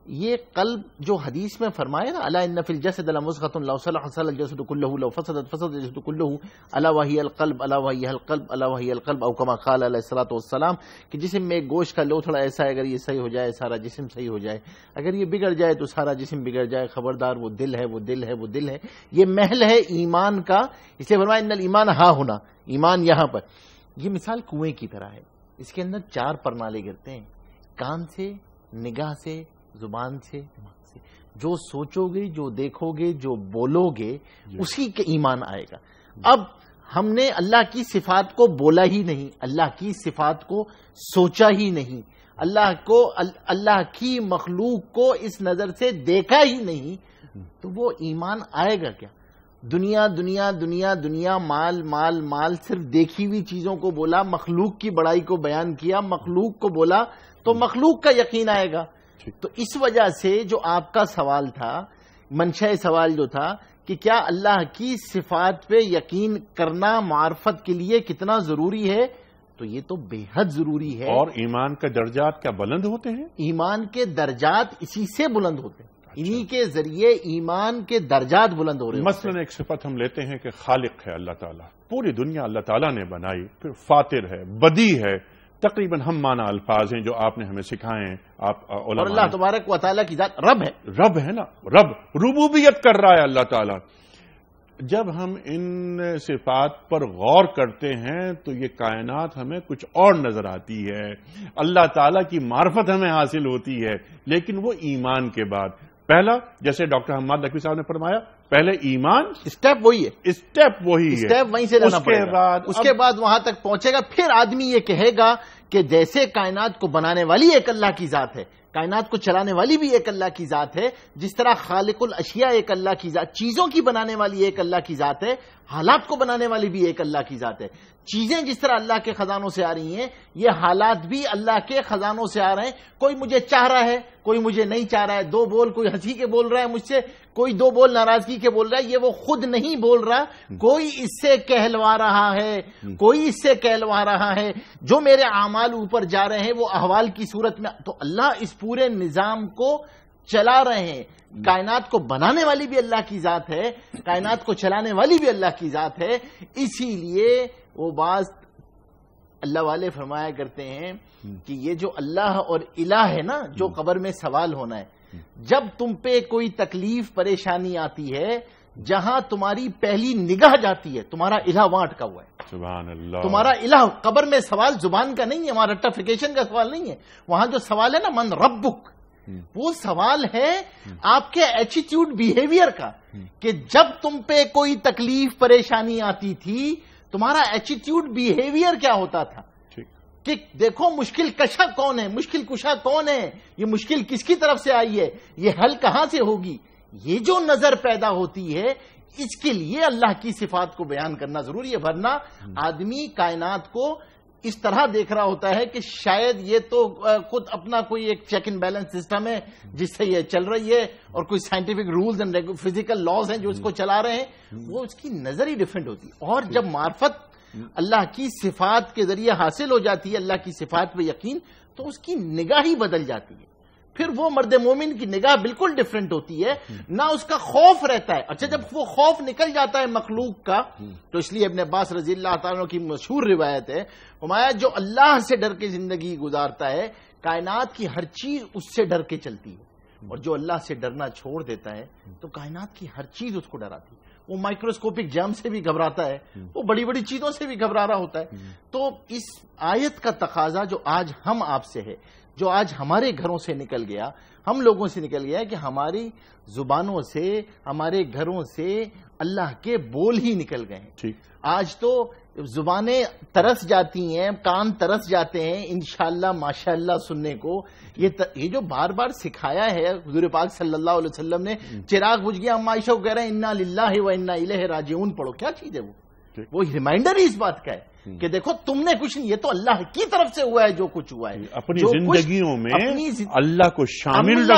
یہ قلب جو حدیث میں فرمایا نا، الا ان فی الجسد لمضغۃ لو صلحت صلح الجسد كله لو فسدت فسد الجسد كله الا وهي القلب الا وهي القلب الا وهي القلب، او كما قال علیہ الصلوۃ والسلام کہ جسم میں ایک گوشت کا لوتھڑا ایسا ہے، اگر یہ صحیح ہو جائے سارا جسم صحیح ہو جائے، اگر یہ بگڑ جائے تو سارا جسم بگڑ جائے، خبردار وہ دل ہے، وہ دل ہے، وہ دل ہے، یہ محل ہے ایمان کا۔ اس لیے فرمایا ان الایمان ہا ہونا، ایمان یہاں پر۔ یہ مثال کنویں کی طرح ہے، اس کے اندر 4 پرنالے گرتے ہیں، کان سے، نگاہ سے، زبان سے، دماغ سے، جو سوچو گے، جو دیکھو گے، جو بولو گے، اسی کے ایمان آئے گا۔ اب ہم نے اللہ کی صفات کو بولا ہی نہیں، اللہ کی صفات کو سوچا ہی نہیں، اللہ کی مخلوق کو اس نظر سے دیکھا ہی نہیں، تو وہ ایمان آئے گا کیا؟ دنیا دنیا دنیا دنیا، مال مال مال، صرف دیکھی ہوئی چیزوں کو بولا، مخلوق کی بڑائی کو بیان کیا، مخلوق کو بولا، تو مخلوق کا یقین آئے گا۔ تو اس وجہ سے جو آپ کا سوال تھا، منشأ سوال جو تھا کہ کیا اللہ کی صفات پہ یقین کرنا معرفت کے لیے کتنا ضروری ہے، تو یہ تو بے حد ضروری ہے۔ اور ایمان کے درجات کیا بلند ہوتے ہیں؟ ایمان کے درجات اسی سے بلند ہوتے ہیں، انہی کے ذریعے ایمان کے درجات بلند ہو رہے ہیں۔ مثلاً ایک صفت ہم لیتے ہیں کہ خالق ہے اللہ تعالیٰ، پوری دنیا اللہ تعالیٰ نے بنائی، پھر فاطر ہے، بدی ہے، تقریباً ہم معنی الفاظ ہیں جو آپ نے ہمیں سکھائے ہیں، آپ علماء، اور اللہ تبارک و تعالیٰ کی ذات رب ہے، رب ہے نا، رب ربوبیت کر رہا ہے اللہ تعالیٰ۔ جب ہم ان صفات پر غور کرتے ہیں تو یہ کائنات ہمیں کچھ اور نظر آتی ہے، اللہ تعالیٰ کی معرفت ہمیں حاصل ہوتی ہے، لیکن وہ ایمان کے بعد۔ پہلا، جیسے ڈاکٹر حماد لکھوی صاحب نے فرمایا، پہلے ایمان، اسٹیپ وہی ہے، اسٹیپ وہی ہے، اسٹیپ وہیں سے لینا پڑے گا، اس کے بعد وہاں تک پہنچے گا، پھر آدمی یہ کہے گا کہ جیسے کائنات کو بنانے والی ایک اللہ کی ذات ہے، کائنات کو چلانے والی بھی ایک اللہ کی ذات ہے، جس طرح خالق الاشیاء ایک اللہ کی ذات، چیزوں کی بنانے والی ایک اللہ کی ذات ہے، حالات کو بنانے والی بھی ایک اللہ کی ذات ہے۔ چیزیں جس طرح اللہ کے خزانوں سے آ رہی ہیں، یہ حالات بھی اللہ کے خزانوں سے آ رہے ہیں۔ کوئی مجھے چاہ رہا ہے، کوئی مجھے نہیں چاہ رہا ہے، دو بول کوئی ہنسی کے بول رہا ہے مجھ سے، کوئی دو بول ناراضگی کے بول رہا ہے، یہ وہ خود نہیں بول رہا، کوئی اس سے کہلوا رہا ہے، کوئی اس سے کہلوا رہا ہے، جو میرے اعمال اوپر جا رہے ہیں وہ احوال کی صورت میں، تو اللہ اس پورے نظام کو چلا رہے ہیں۔ کائنات کو بنانے والی بھی اللہ کی ذات ہے، کائنات کو چلانے والی بھی اللہ کی ذات ہے۔ اسی لیے وہ بعض اللہ والے فرمایا کرتے ہیں کہ یہ جو اللہ اور الہ ہے نا، جو قبر میں سوال ہونا ہے، جب تم پہ کوئی تکلیف پریشانی آتی ہے، جہاں تمہاری پہلی نگاہ جاتی ہے، تمہارا الہ وہاں اٹکا ہوا ہے۔ سبحان اللہ۔ تمہارا الہ قبر میں سوال زبان کا نہیں ہے، وہاں رٹیفیکیشن کا سوال نہیں ہے، وہاں جو سوال ہے نا، من ربک، وہ سوال ہے آپ کے ایٹیٹیوڈ بیہیویئر کا، کہ جب تم پہ کوئی تکلیف پریشانی آتی تھی، تمہارا ایٹیٹیوڈ بیہیویئر کیا ہوتا تھا، کہ دیکھو مشکل کشا کون ہے، مشکل کشا کون ہے، یہ مشکل کس کی طرف سے آئی ہے، یہ حل کہاں سے ہوگی، یہ جو نظر پیدا ہوتی ہے، اس کے لیے اللہ کی صفات کو بیان کرنا ضروری ہے، ورنہ آدمی کائنات کو اس طرح دیکھ رہا ہوتا ہے کہ شاید یہ تو خود اپنا کوئی ایک چیک اینڈ بیلنس سسٹم ہے جس سے یہ چل رہی ہے، اور کوئی scientific rules and physical laws ہیں جو اس کو چلا رہے ہیں، وہ اس کی نظر ہی ڈیفرنٹ ہوتی ہے۔ اور جب معرفت اللہ کی صفات کے ذریعے حاصل ہو جاتی ہے، اللہ کی صفات پہ یقین، تو اس کی نگاہ ہی بدل جاتی ہے، پھر وہ مرد مومن کی نگاہ بالکل ڈیفرنٹ ہوتی ہے، نہ اس کا خوف رہتا ہے۔ اچھا، جب وہ خوف نکل جاتا ہے مخلوق کا، تو اس لیے ابن عباس رضی اللہ تعالیٰ کی مشہور روایت ہے، فرمایا جو اللہ سے ڈر کے زندگی گزارتا ہے، کائنات کی ہر چیز اس سے ڈر کے چلتی ہے، اور جو اللہ سے ڈرنا چھوڑ دیتا ہے تو کائنات کی ہر چیز اس کو ڈراتی ہے۔ وہ مائکروسکوپک جرم سے بھی گھبراتا ہے، وہ بڑی بڑی چیزوں سے بھی گھبرا رہا ہوتا ہے۔ تو اس آیت کا تقاضا جو آج ہم آپ سے ہے، جو آج ہمارے گھروں سے نکل گیا، ہم لوگوں سے نکل گیا، کہ ہماری زبانوں سے، ہمارے گھروں سے اللہ کے بول ہی نکل گئے ہیں۔ آج تو زبانیں ترس جاتی ہیں، کان ترس جاتے ہیں انشاءاللہ ماشاءاللہ سننے کو۔ یہ جو بار بار سکھایا ہے حضور پاک صلی اللہ علیہ وسلم نے، چراغ بجھ گیا، ہم عائشہ کو کہہ رہے ہیں انا للہ و انا الیہ راجعون پڑھو، کیا چیز ہے وہ ریمائنڈر ہی اس بات کا ہے کہ دیکھو تم نے کچھ نہیں، یہ تو اللہ کی طرف سے ہوا ہے جو کچھ ہوا ہے۔ اپنی زندگیوں میں اللہ کو شامل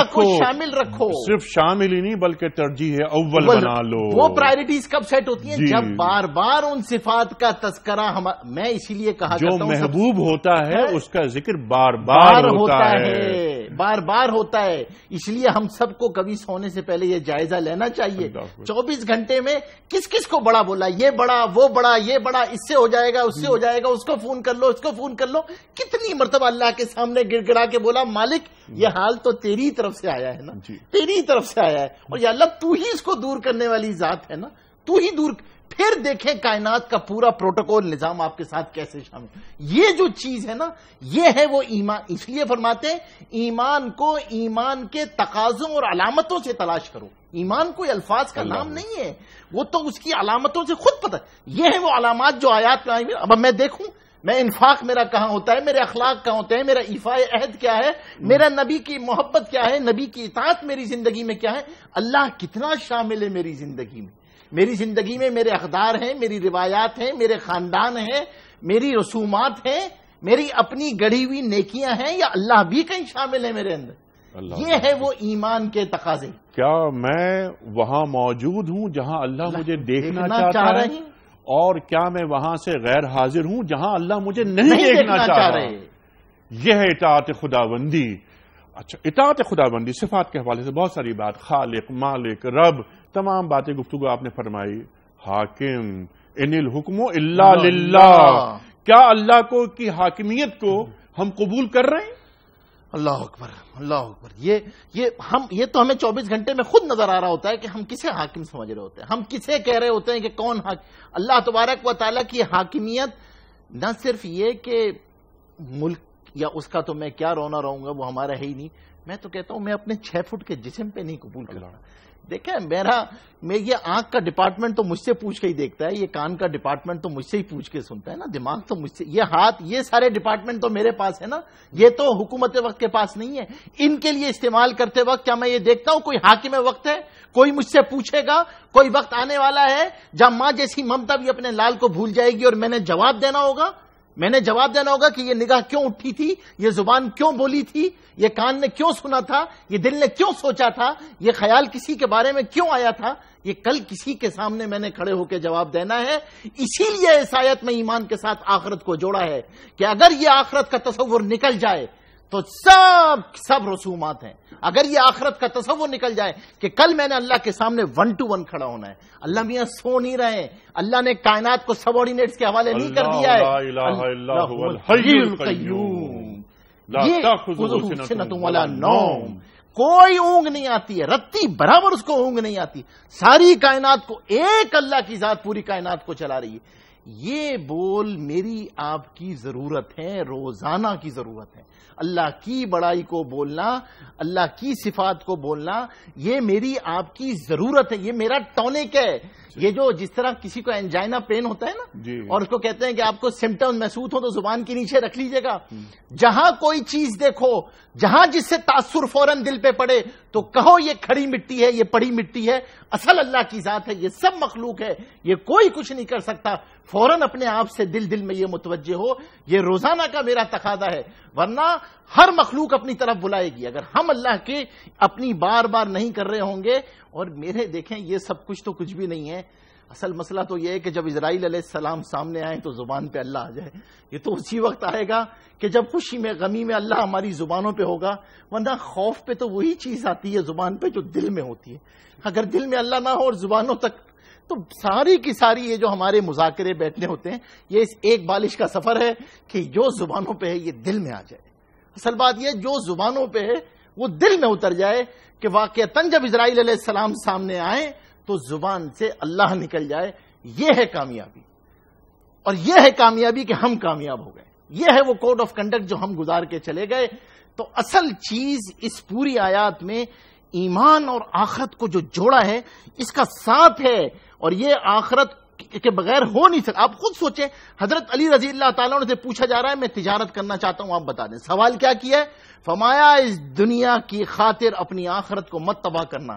رکھو، صرف شامل ہی نہیں بلکہ ترجیح اول بنا لو۔ وہ پرائرٹیز کب سیٹ ہوتی ہیں؟ جب بار بار ان صفات کا تذکرہ، میں اسی لیے کہا جو محبوب ہوتا ہے اس کا ذکر بار بار ہوتا ہے، بار بار ہوتا ہے۔ اس لیے ہم سب کو کبھی سونے سے پہلے یہ جائزہ لینا چاہیے 24 گھنٹے میں کس کس کو بڑا بولا، یہ بڑا، وہ بڑا، یہ بڑا، اس سے ہو جائے گا، اس سے ہو جائے گا، اس کو فون کر لو، اس کو فون کر لو۔ کتنی مرتبہ اللہ کے سامنے گڑ گڑا کے بولا، مالک یہ حال تو تیری طرف سے آیا ہے نا، تیری طرف سے آیا ہے، اور یا اللہ تو ہی اس کو دور کرنے والی ذات ہے نا، تو ہی دور۔ پھر دیکھیں کائنات کا پورا پروٹوکول نظام آپ کے ساتھ کیسے شامل. یہ جو چیز ہے نا، یہ ہے وہ ایمان. اس لیے فرماتے ہیں ایمان کو ایمان کے تقاضوں اور علامتوں سے تلاش کرو. ایمان کوئی الفاظ کا نام نہیں ہے، وہ تو اس کی علامتوں سے خود پتہ. یہ ہے وہ علامات جو آیات میں آئی ہوئی. اب میں دیکھوں میں انفاق میرا کہاں ہوتا ہے، میرے اخلاق کہاں ہوتے ہیں، میرا ایفائے عہد کیا ہے، میرا نبی کی محبت کیا ہے، نبی کی اطاعت میری زندگی میں کیا ہے، اللہ کتنا شامل ہے میری زندگی میں. میری زندگی میں میرے اقدار ہیں، میری روایات ہیں، میرے خاندان ہیں، میری رسومات ہیں، میری اپنی گڑھی ہوئی نیکیاں ہیں، یا اللہ بھی کہیں شامل ہے میرے اندر. یہ ہے وہ ایمان کے تقاضے. کیا میں وہاں موجود ہوں جہاں اللہ مجھے دیکھنا چاہتا ہے، اور کیا میں وہاں سے غیر حاضر ہوں جہاں اللہ مجھے نہیں دیکھنا چاہ رہے. یہ ہے اطاعت خداوندی. اچھا، اطاعت خداوندی صفات کے حوالے سے بہت ساری بات، خالق، مالک، رب، تمام باتیں گفتگو آپ نے فرمائی. حاکم، ان الحکم الا للہ. کیا اللہ کو کی حاکمیت کو ہم قبول کر رہے ہیں؟ اللہ اکبر، اللہ اکبر. یہ تو ہمیں 24 گھنٹے میں خود نظر آ رہا ہوتا ہے کہ ہم کسے حاکم سمجھ رہے ہوتے ہیں، ہم کسے کہہ رہے ہوتے ہیں کہ کون حاکم. اللہ تبارک و تعالیٰ کی حاکمیت نہ صرف یہ کہ ملک یا اس کا تو میں کیا رونا رہوں گا، وہ ہمارا ہے ہی نہیں. میں تو کہتا ہوں میں اپنے 6 فٹ کے جسم پہ نہیں قبول کر رہا. دیکھیں میں یہ آنکھ کا ڈپارٹمنٹ تو مجھ سے پوچھ کے ہی دیکھتا ہے، یہ کان کا ڈپارٹمنٹ تو مجھ سے ہی پوچھ کے سنتا ہے نا، دماغ تو مجھ سے، یہ ہاتھ، یہ سارے ڈپارٹمنٹ تو میرے پاس ہے نا، یہ تو حکومت وقت کے پاس نہیں ہے. ان کے لیے استعمال کرتے وقت کیا میں یہ دیکھتا ہوں کوئی حاکم وقت ہے؟ کوئی مجھ سے پوچھے گا؟ کوئی وقت آنے والا ہے جب ماں جیسی ممتا بھی اپنے لال کو بھول جائے گی اور میں نے جواب دینا ہوگا. میں نے جواب دینا ہوگا کہ یہ نگاہ کیوں اٹھی تھی، یہ زبان کیوں بولی تھی، یہ کان نے کیوں سنا تھا، یہ دل نے کیوں سوچا تھا، یہ خیال کسی کے بارے میں کیوں آیا تھا. یہ کل کسی کے سامنے میں نے کھڑے ہو کے جواب دینا ہے. اسی لیے اس آیت میں ایمان کے ساتھ آخرت کو جوڑا ہے کہ اگر یہ آخرت کا تصور نکل جائے تو سب رسومات ہیں. اگر یہ آخرت کا تصور نکل جائے کہ کل میں نے اللہ کے سامنے 1 to 1 کھڑا ہونا ہے، اللہ میاں سو نہیں رہے ہیں، اللہ نے کائنات کو سب آرڈینیٹس کے حوالے نہیں کر دیا ہے. لا الہ الا هو الحی القیوم لا تأخذہ سنۃ ولا نوم. کوئی اونگ نہیں آتی ہے، رتی برابر اس کو اونگ نہیں آتی. ساری کائنات کو ایک اللہ کی ذات پوری کائنات کو چلا رہی ہے. یہ بول میری آپ کی ضرورت ہے، روزانہ کی ضرورت ہے. اللہ کی بڑائی کو بولنا، اللہ کی صفات کو بولنا، یہ میری آپ کی ضرورت ہے. یہ میرا ٹونک ہے. یہ جو جس طرح کسی کو انجائنا پین ہوتا ہے نا، اور اس کو کہتے ہیں کہ آپ کو سمٹم محسوس ہو تو زبان کے نیچے رکھ لیجئے گا. جہاں کوئی چیز دیکھو، جہاں جس سے تاثر فوراً دل پہ پڑے تو کہو یہ کھڑی مٹی ہے، یہ پڑی مٹی ہے، اصل اللہ کی ذات ہے، یہ سب مخلوق ہے، یہ کوئی کچھ نہیں کر سکتا. فوراً اپنے آپ سے دل میں یہ متوجہ ہو. یہ روزانہ کا میرا تقاضا ہے، ورنہ ہر مخلوق اپنی طرف بلائے گی. اگر ہم اللہ کے اپنی بار بار نہیں کر رہے ہوں گے. اور میرے دیکھیں یہ سب کچھ تو کچھ بھی نہیں ہے. اصل مسئلہ تو یہ ہے کہ جب اسرائیل علیہ السلام سامنے آئے تو زبان پہ اللہ آ جائے. یہ تو اسی وقت آئے گا کہ جب خوشی میں غمی میں اللہ ہماری زبانوں پہ ہوگا، ورنہ خوف پہ تو وہی چیز آتی ہے زبان پہ جو دل میں ہوتی ہے. اگر دل میں اللہ نہ ہو اور زبانوں تک، تو ساری کی ساری یہ جو ہمارے مذاکرے بیٹھنے ہوتے ہیں، یہ اس ایک بالش کا سفر ہے کہ جو زبانوں پہ ہے یہ دل میں آ جائے. اصل بات یہ جو زبانوں پہ ہے وہ دل میں اتر جائے کہ واقعتاً جب اسرائیل علیہ السلام سامنے آئے تو زبان سے اللہ نکل جائے. یہ ہے کامیابی، اور یہ ہے کامیابی کہ ہم کامیاب ہو گئے. یہ ہے وہ کوڈ آف کنڈکٹ جو ہم گزار کے چلے گئے. تو اصل چیز اس پوری آیات میں ایمان اور آخرت کو جو جوڑا ہے اس کا ساتھ ہے، اور یہ آخرت کے بغیر ہو نہیں سکتا. آپ خود سوچیں، حضرت علی رضی اللہ تعالیٰ عنہ سے پوچھا جا رہا ہے میں تجارت کرنا چاہتا ہوں، آپ بتا دیں. سوال کیا کیا ہے؟ فرمایا اس دنیا کی خاطر اپنی آخرت کو مت تباہ کرنا.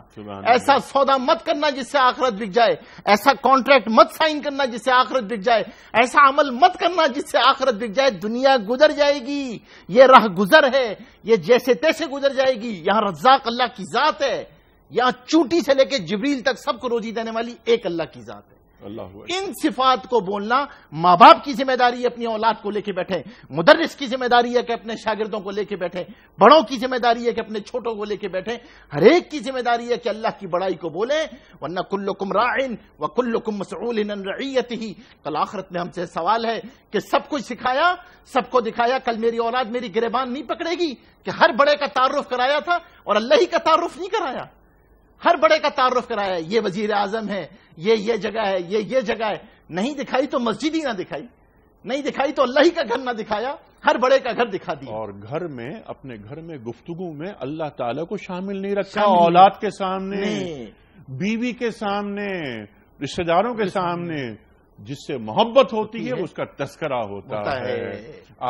ایسا سودا مت کرنا جس سے آخرت بک جائے، ایسا کانٹریکٹ مت سائن کرنا جس سے آخرت بک جائے، ایسا عمل مت کرنا جس سے آخرت بک جائے. دنیا گزر جائے گی، یہ راہ گزر ہے، یہ جیسے تیسے گزر جائے گی. یہاں رزاق اللہ کی ذات ہے، یہاں چونٹی سے لے کے جبریل تک سب کو روزی دینے والی ایک اللہ کی ذات ہے. ان صفات کو بولنا ماں باپ کی ذمہ داری ہے، اپنی اولاد کو لے کے بیٹھے. مدرس کی ذمہ داری ہے کہ اپنے شاگردوں کو لے کے بیٹھے. بڑوں کی ذمہ داری ہے کہ اپنے چھوٹوں کو لے کے بیٹھے. ہر ایک کی ذمہ داری ہے کہ اللہ کی بڑائی کو بولے. ورنہ کلکم راعٍ وکلکم مسئول عن رعیتہ. کل آخرت میں ہم سے سوال ہے کہ سب کچھ سکھایا، سب کو دکھایا، کل میری اولاد میری گریبان نہیں پکڑے گی کہ ہر بڑے کا تعارف کرایا تھا اور اللہ ہی کا تعارف نہیں کرایا. ہر بڑے کا تعارف کرایا، یہ وزیر اعظم ہے، یہ جگہ ہے، یہ جگہ ہے. نہیں دکھائی تو مسجد ہی نہ دکھائی، نہیں دکھائی تو اللہ ہی کا گھر نہ دکھایا، ہر بڑے کا گھر دکھا دیا. اور گھر میں، اپنے گھر میں گفتگو میں اللہ تعالیٰ کو شامل نہیں رکھا. اولاد کے سامنے، بیوی کے سامنے، رشتہ داروں کے سامنے جس سے محبت ہوتی ہے اس کا تذکرہ ہوتا ہے.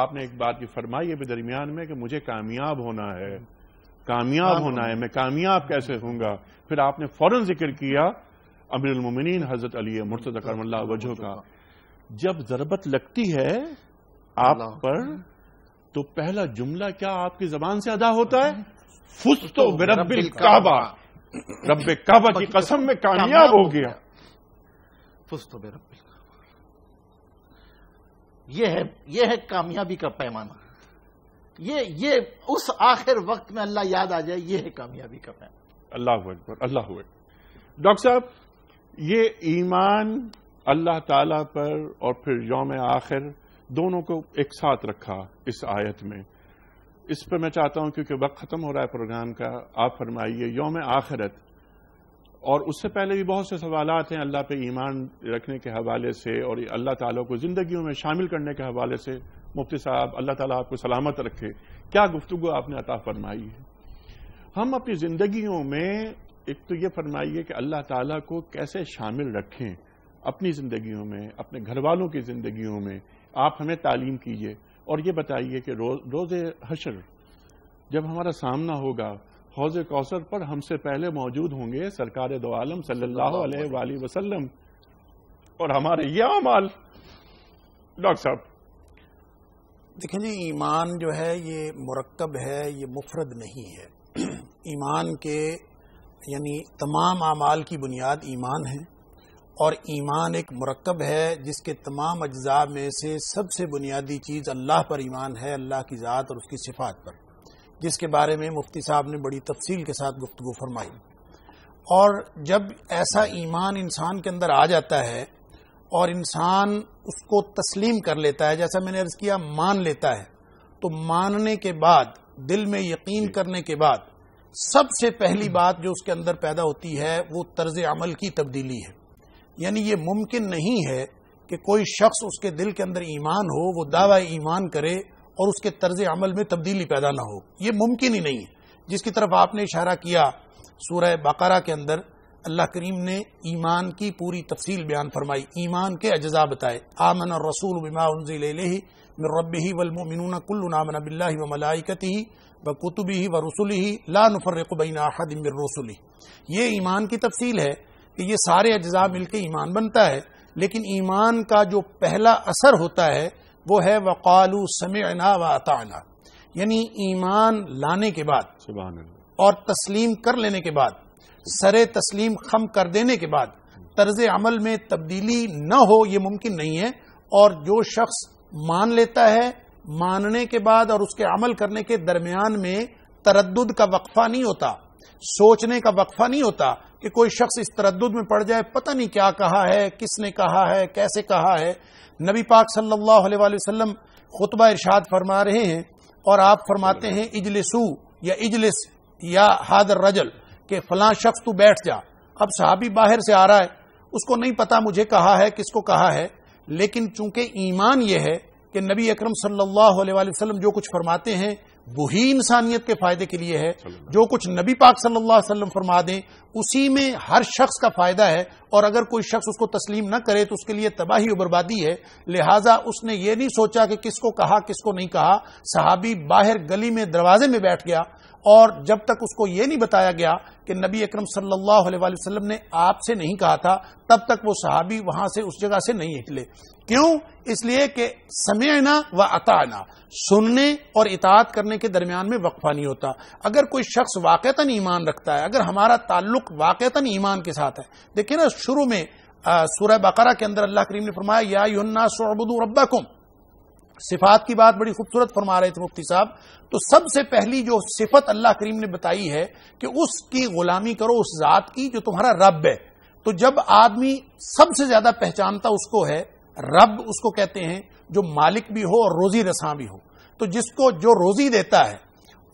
آپ نے ایک بات بھی فرمائی ہے درمیان میں کہ مجھے کامیاب ہونا ہے، کامیاب ہونا ہے، میں کامیاب کیسے ہوں گا. پھر آپ نے فوراً ذکر کیا امیر المومنین حضرت علی مرتضی کرم اللہ وجہہ کا. جب ضربت لگتی ہے آپ پر تو پہلا جملہ کیا آپ کی زبان سے ادا ہوتا ہے؟ فزت برب الکعبہ، رب کعبہ کی قسم میں کامیاب ہو گیا. فزت برب الکعبہ، یہ ہے کامیابی کا پیمانہ. یہ اس آخر وقت میں اللہ یاد آ جائے، یہ ہے کامیابی کا پیمانہ. اللہ اکبر، اللہ اکبر. ڈاکٹر صاحب، یہ ایمان اللہ تعالی پر اور پھر یوم آخر دونوں کو ایک ساتھ رکھا اس آیت میں. اس پر میں چاہتا ہوں کیونکہ وقت ختم ہو رہا ہے پروگرام کا، آپ فرمائیے یوم آخرت اور اس سے پہلے بھی بہت سے سوالات ہیں اللہ پہ ایمان رکھنے کے حوالے سے اور اللہ تعالیٰ کو زندگیوں میں شامل کرنے کے حوالے سے. مفتی صاحب اللہ تعالیٰ آپ کو سلامت رکھے، کیا گفتگو آپ نے عطا فرمائی ہے. ہم اپنی زندگیوں میں ایک تو یہ فرمائیے کہ اللہ تعالیٰ کو کیسے شامل رکھیں اپنی زندگیوں میں، اپنے گھر والوں کی زندگیوں میں. آپ ہمیں تعلیم کیجیے اور یہ بتائیے کہ روز حشر جب ہمارا سامنا ہوگا حوض کوثر پر ہم سے پہلے موجود ہوں گے سرکار دو عالم صلی اللہ علیہ وآلہ وسلم، اور ہمارے یہ اعمال. ڈاکٹر صاحب دیکھیں جی، ایمان جو ہے یہ مرکب ہے، یہ مفرد نہیں ہے. ایمان کے یعنی تمام اعمال کی بنیاد ایمان ہے، اور ایمان ایک مرکب ہے جس کے تمام اجزاء میں سے سب سے بنیادی چیز اللہ پر ایمان ہے، اللہ کی ذات اور اس کی صفات پر، جس کے بارے میں مفتی صاحب نے بڑی تفصیل کے ساتھ گفتگو فرمائی. اور جب ایسا ایمان انسان کے اندر آ جاتا ہے اور انسان اس کو تسلیم کر لیتا ہے، جیسا میں نے عرض کیا مان لیتا ہے، تو ماننے کے بعد، دل میں یقین کرنے کے بعد سب سے پہلی بات جو اس کے اندر پیدا ہوتی ہے وہ طرز عمل کی تبدیلی ہے. یعنی یہ ممکن نہیں ہے کہ کوئی شخص اس کے دل کے اندر ایمان ہو، وہ دعوی ایمان کرے اور اس کے طرز عمل میں تبدیلی پیدا نہ ہو. یہ ممکن ہی نہیں ہے. جس کی طرف آپ نے اشارہ کیا سورہ بقرہ کے اندر اللہ کریم نے ایمان کی پوری تفصیل بیان فرمائی، ایمان کے اجزاء بتائے. آمن الرسول بما انزل الیہ من ربہ والمؤمنون کل آمن باللہ وملائکتہ وکتبہ ورسلہ لا نفرق بین احد من رسلہ. یہ ایمان کی تفصیل ہے کہ یہ سارے اجزاء مل کے ایمان بنتا ہے، لیکن ایمان کا جو پہلا اثر ہوتا ہے وہ ہے وقالوا سمعنا واطعنا. یعنی ایمان لانے کے بعد سبحان اللہ اور تسلیم کر لینے کے بعد، سر تسلیم خم کر دینے کے بعد طرز عمل میں تبدیلی نہ ہو، یہ ممکن نہیں ہے. اور جو شخص مان لیتا ہے، ماننے کے بعد اور اس کے عمل کرنے کے درمیان میں تردد کا وقفہ نہیں ہوتا، سوچنے کا وقفہ نہیں ہوتا کہ کوئی شخص اس تردد میں پڑ جائے پتہ نہیں کیا کہا ہے، کس نے کہا ہے، کیسے کہا ہے. نبی پاک صلی اللہ علیہ وآلہ وسلم خطبہ ارشاد فرما رہے ہیں اور آپ فرماتے ہیں اجلسو یا اجلس یا حاضر رجل، کہ فلاں شخص تو بیٹھ جا. اب صحابی باہر سے آ رہا ہے، اس کو نہیں پتا مجھے کہا ہے، کس کو کہا ہے، لیکن چونکہ ایمان یہ ہے کہ نبی اکرم صلی اللہ علیہ وآلہ وسلم جو کچھ فرماتے ہیں وہی انسانیت کے فائدے کے لیے ہے، جو کچھ نبی پاک صلی اللہ علیہ وسلم فرما دیں اسی میں ہر شخص کا فائدہ ہے، اور اگر کوئی شخص اس کو تسلیم نہ کرے تو اس کے لیے تباہی و بربادی ہے. لہٰذا اس نے یہ نہیں سوچا کہ کس کو کہا کس کو نہیں کہا. صحابی باہر گلی میں دروازے میں بیٹھ گیا اور جب تک اس کو یہ نہیں بتایا گیا کہ نبی اکرم صلی اللہ علیہ وآلہ وسلم نے آپ سے نہیں کہا تھا، تب تک وہ صحابی وہاں سے اس جگہ سے نہیں نکلے. کیوں؟ اس لیے کہ سمعنا و اطعنا، سننے اور اطاعت کرنے کے درمیان میں وقفہ نہیں ہوتا. اگر کوئی شخص واقعتاً ایمان رکھتا ہے، اگر ہمارا تعلق واقعتاً ایمان کے ساتھ ہے، دیکھیں نا شروع میں سورہ بقرہ کے اندر اللہ کریم نے فرمایا یا ایھا الناس اعبدوا ربکم، صفات کی بات بڑی خوبصورت فرما رہے تھے مفتی صاحب. تو سب سے پہلی جو صفت اللہ کریم نے بتائی ہے کہ اس کی غلامی کرو، اس ذات کی جو تمہارا رب ہے. تو جب آدمی سب سے زیادہ پہچانتا اس کو ہے، رب اس کو کہتے ہیں جو مالک بھی ہو اور روزی رساں بھی ہو. تو جس کو جو روزی دیتا ہے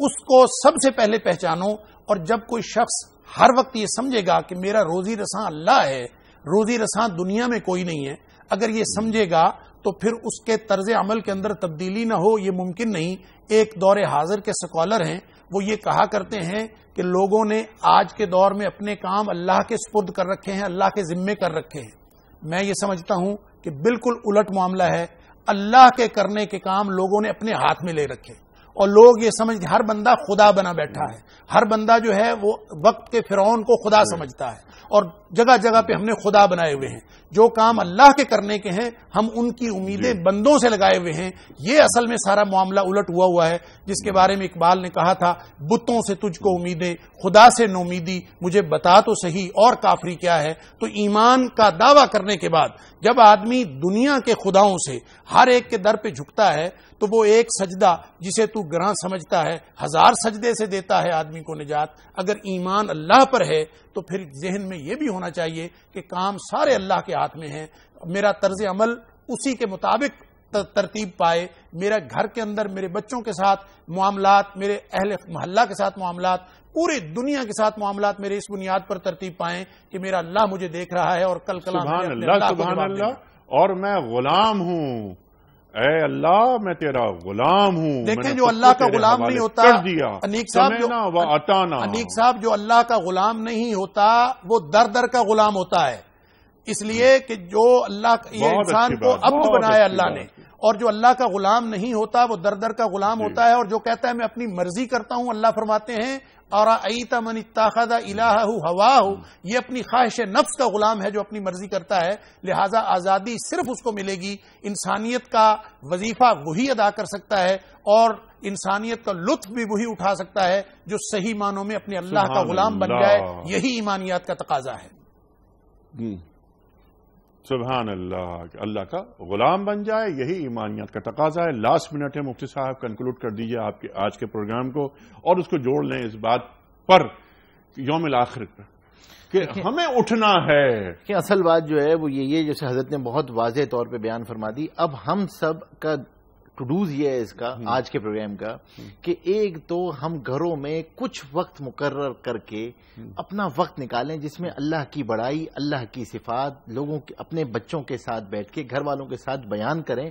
اس کو سب سے پہلے پہچانو. اور جب کوئی شخص ہر وقت یہ سمجھے گا کہ میرا روزی رساں اللہ ہے، روزی رساں دنیا میں کوئی نہیں ہے، اگر یہ سمجھے گا تو پھر اس کے طرز عمل کے اندر تبدیلی نہ ہو یہ ممکن نہیں۔ ایک دور حاضر کے سکولر ہیں، وہ یہ کہا کرتے ہیں کہ لوگوں نے آج کے دور میں اپنے کام اللہ کے سپرد کر رکھے ہیں، اللہ کے ذمے کر رکھے ہیں۔ میں یہ سمجھتا ہوں کہ بالکل الٹ معاملہ ہے، اللہ کے کرنے کے کام لوگوں نے اپنے ہاتھ میں لے رکھے، اور لوگ یہ سمجھتے ہر بندہ خدا بنا بیٹھا ہے، ہر بندہ جو ہے وہ وقت کے فرعون کو خدا سمجھتا ہے، اور جگہ جگہ پہ ہم نے خدا بنائے ہوئے ہیں۔ جو کام اللہ کے کرنے کے ہیں ہم ان کی امیدیں بندوں سے لگائے ہوئے ہیں۔ یہ اصل میں سارا معاملہ الٹ ہوا ہے، جس کے بارے میں اقبال نے کہا تھا، بتوں سے تجھ کو امیدیں، خدا سے نومیدی، مجھے بتا تو صحیح اور کافری کیا ہے۔ تو ایمان کا دعویٰ کرنے کے بعد جب آدمی دنیا کے خداؤں سے ہر ایک کے در پہ جھکتا ہے تو وہ ایک سجدہ جسے تو گراں سمجھتا ہے 1000 سجدے سے دیتا ہے آدمی کو نجات۔ اگر ایمان اللہ پر ہے تو پھر ذہن میں یہ بھی ہونا چاہیے کہ کام سارے اللہ کے ہاتھ میں ہیں، میرا طرز عمل اسی کے مطابق ترتیب پائے، میرا گھر کے اندر میرے بچوں کے ساتھ معاملات، میرے اہل محلہ کے ساتھ معاملات، پوری دنیا کے ساتھ معاملات میرے اس بنیاد پر ترتیب پائیں کہ میرا اللہ مجھے دیکھ رہا ہے اور کل کلام سبحان اللہ سبحان اللہ، اور میں غلام ہوں، اے اللہ میں تیرا غلام ہوں۔ دیکھیں جو اللہ کا غلام نہیں ہوتا انیک صاحب، جو اللہ کا غلام نہیں ہوتا وہ در در کا غلام ہوتا ہے، اس لیے کہ جو اللہ یہ انسان کو عبد بنایا اللہ نے، اور جو اللہ کا غلام نہیں ہوتا وہ در در کا غلام ہوتا ہے، اور جو کہتا ہے میں اپنی مرضی کرتا ہوں، اللہ فرماتے ہیں اَرَأَيْتَ مَنِ اتَّخَذَ إِلَٰهَهُ هَوَاهُ، یہ اپنی خواہش نفس کا غلام ہے جو اپنی مرضی کرتا ہے، لہذا آزادی صرف اس کو ملے گی، انسانیت کا وظیفہ وہی ادا کر سکتا ہے اور انسانیت کا لطف بھی وہی اٹھا سکتا ہے جو صحیح معنوں میں اپنے اللہ کا غلام بن جائے، یہی ایمانیات کا تقاضا ہے۔ سبحان اللہ، کہ اللہ کا غلام بن جائے، یہی ایمانیات کا تقاضا ہے۔ لاسٹ منٹ ہے، مفتی صاحب کنکلوڈ کر دیجئے آپ کے آج کے پروگرام کو، اور اس کو جوڑ لیں اس بات پر یوم الآخر پر کہ ہمیں اٹھنا ہے۔ کہ اصل بات جو ہے وہ یہ جیسے حضرت نے بہت واضح طور پہ بیان فرما دی، اب ہم سب کا ٹو ڈوز یہ ہے اس کا آج کے پروگرام کا کہ ایک تو ہم گھروں میں کچھ وقت مقرر کر کے اپنا وقت نکالیں جس میں اللہ کی بڑائی، اللہ کی صفات لوگوں کے اپنے بچوں کے ساتھ بیٹھ کے گھر والوں کے ساتھ بیان کریں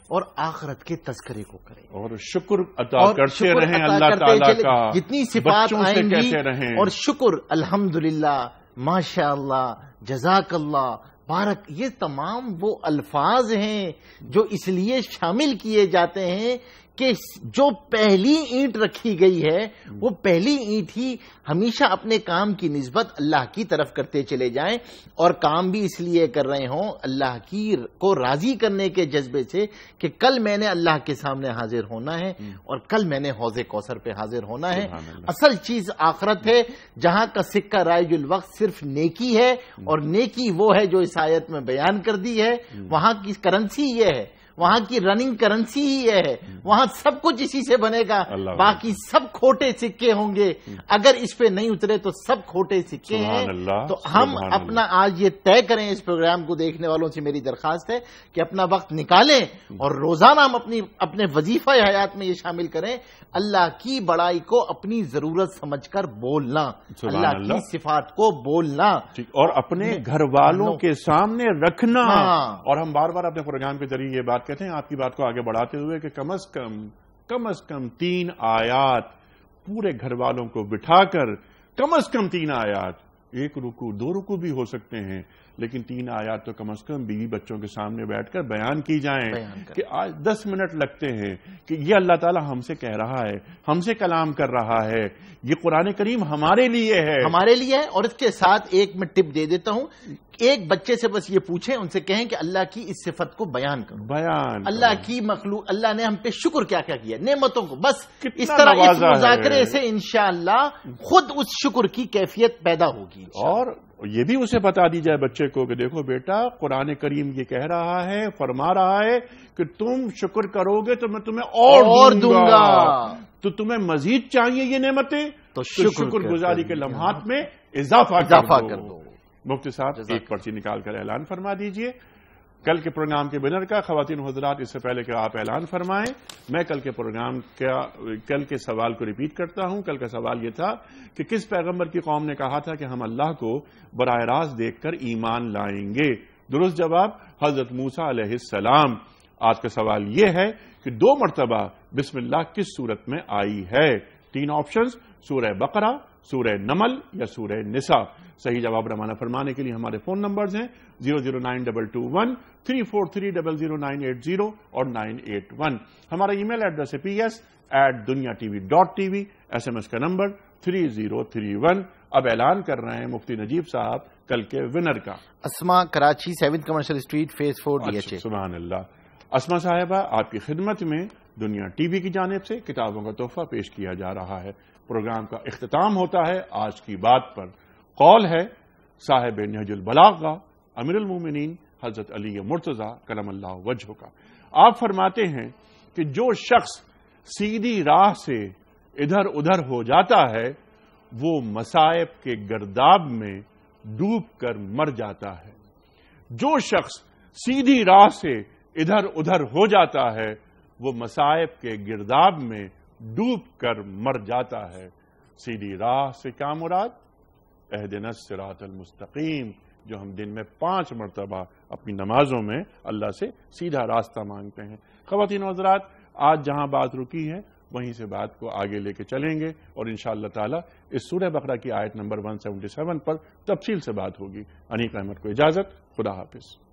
اور آخرت کے تذکرے کو کریں اور شکر ادا کرتے رہیں اللہ تعالیٰ کا، جتنی صفات آئیں گی، اور شکر الحمدللہ، ماشاء اللہ، جزاک اللہ، بارک، یہ تمام وہ الفاظ ہیں جو اس لیے شامل کیے جاتے ہیں کہ جو پہلی اینٹ رکھی گئی ہے وہ پہلی اینٹ ہی ہمیشہ اپنے کام کی نسبت اللہ کی طرف کرتے چلے جائیں، اور کام بھی اس لیے کر رہے ہوں اللہ کی کو راضی کرنے کے جذبے سے کہ کل میں نے اللہ کے سامنے حاضر ہونا ہے اور کل میں نے حوض کوثر پہ حاضر ہونا ہے۔ اصل چیز آخرت ہے، جہاں کا سکہ رائج الوقت صرف نیکی ہے، اور نیکی وہ ہے جو اس آیت میں بیان کر دی ہے، وہاں کی کرنسی یہ ہے، وہاں کی رننگ کرنسی ہی یہ ہے، وہاں سب کچھ اسی سے بنے گا، باقی سب کھوٹے سکے ہوں گے، اگر اس پہ نہیں اترے تو سب کھوٹے سکے ہیں۔ تو ہم اپنا آج یہ طے کریں، اس پروگرام کو دیکھنے والوں سے میری درخواست ہے کہ اپنا وقت نکالیں اور روزانہ ہم اپنے وظیفہ حیات میں یہ شامل کریں، اللہ کی بڑائی کو اپنی ضرورت سمجھ کر بولنا، اللہ کی صفات کو بولنا، اور اپنے گھر والوں کے سامنے رکھنا۔ اور ہم بار بار اپنے پروگرام کے ذریعے یہ بات کہتے ہیں، آپ کی بات کو آگے بڑھاتے ہوئے، کہ کم از کم 3 آیات پورے گھر والوں کو بٹھا کر، کم از کم 3 آیات، 1 رکوع 2 رکوع بھی ہو سکتے ہیں، لیکن 3 آیات تو کم از کم بیوی بچوں کے سامنے بیٹھ کر بیان کی جائیں کہ آج 10 منٹ لگتے ہیں کہ یہ اللہ تعالیٰ ہم سے کہہ رہا ہے، ہم سے کلام کر رہا ہے، یہ قرآن کریم ہمارے لیے ہے، اور اس کے ساتھ ایک میں ٹپ دے دیتا ہوں، ایک بچے سے بس یہ پوچھیں، ان سے کہیں کہ اللہ کی اس صفت کو بیان کرو، اللہ کی مخلوق، اللہ نے ہم پہ شکر کیا کیا نعمتوں کو، بس اس طرح اس مذاکرے سے انشاءاللہ خود اس شکر کی کیفیت پیدا ہوگی۔ اور یہ بھی اسے بتا دی جائے بچے کو کہ دیکھو بیٹا، قرآن کریم یہ کہہ رہا ہے، فرما رہا ہے کہ تم شکر کرو گے تو میں تمہیں اور دوں گا، تو تمہیں مزید چاہیے یہ نعمتیں تو شکر گزاری کے لمحات میں اضافہ کر دو۔ مفتی صاحب ایک پرچی نکال کر اعلان فرما دیجئے۔ کل کے پروگرام کے ونر کا خواتین حضرات اس سے پہلے کہ آپ اعلان فرمائیں میں کل کے پروگرام کل کے سوال کو ریپیٹ کرتا ہوں. کل کا سوال یہ تھا کہ کس پیغمبر کی قوم نے کہا تھا کہ ہم اللہ کو براہ راست دیکھ کر ایمان لائیں گے؟ درست جواب حضرت موسیٰ علیہ السلام. آج کا سوال یہ ہے کہ 2 مرتبہ بسم اللہ کس صورت میں آئی ہے؟ 3 آپشنز، سورہ بقرہ، سورہ نمل یا سورہ نساء. صحیح جواب روانہ فرمانے کے لیے ہمارے فون نمبرز ہیں 00922 343000980 اور 981. ہمارا ای میل ایڈریس ہے ps@dunyatv.tv. SMS کا نمبر 3031. اب اعلان کر رہے ہیں مفتی نجیب صاحب کل کے ونر کا. Asma Karachi 7 commercial street phase 4 DHA. سبحان اللہ. اسما صاحبہ آپ کی خدمت میں دنیا ٹی وی کی جانب سے کتابوں کا تحفہ پیش کیا جا رہا ہے. پروگرام کا اختتام ہوتا ہے آج کی بات پر. قول ہے صاحب نہج البلاغہ کا امیر المومنین حضرت علی مرتضیٰ کرم اللہ وجہ کا. آپ فرماتے ہیں کہ جو شخص سیدھی راہ سے ادھر ادھر ہو جاتا ہے وہ مصائب کے گرداب میں ڈوب کر مر جاتا ہے. جو شخص سیدھی راہ سے ادھر ادھر ہو جاتا ہے وہ مصائب کے گرداب میں ڈوب کر مر جاتا ہے. سیدھی راہ سے کیا مراد؟ اہدنا الصراط المستقیم، جو ہم دن میں 5 مرتبہ اپنی نمازوں میں اللہ سے سیدھا راستہ مانگتے ہیں. خواتین و حضرات، آج جہاں بات رکی ہے وہیں سے بات کو آگے لے کے چلیں گے اور انشاءاللہ تعالی اس سورہ بقرہ کی آیت نمبر 177 پر تفصیل سے بات ہوگی. انیق احمد کو اجازت. خدا حافظ.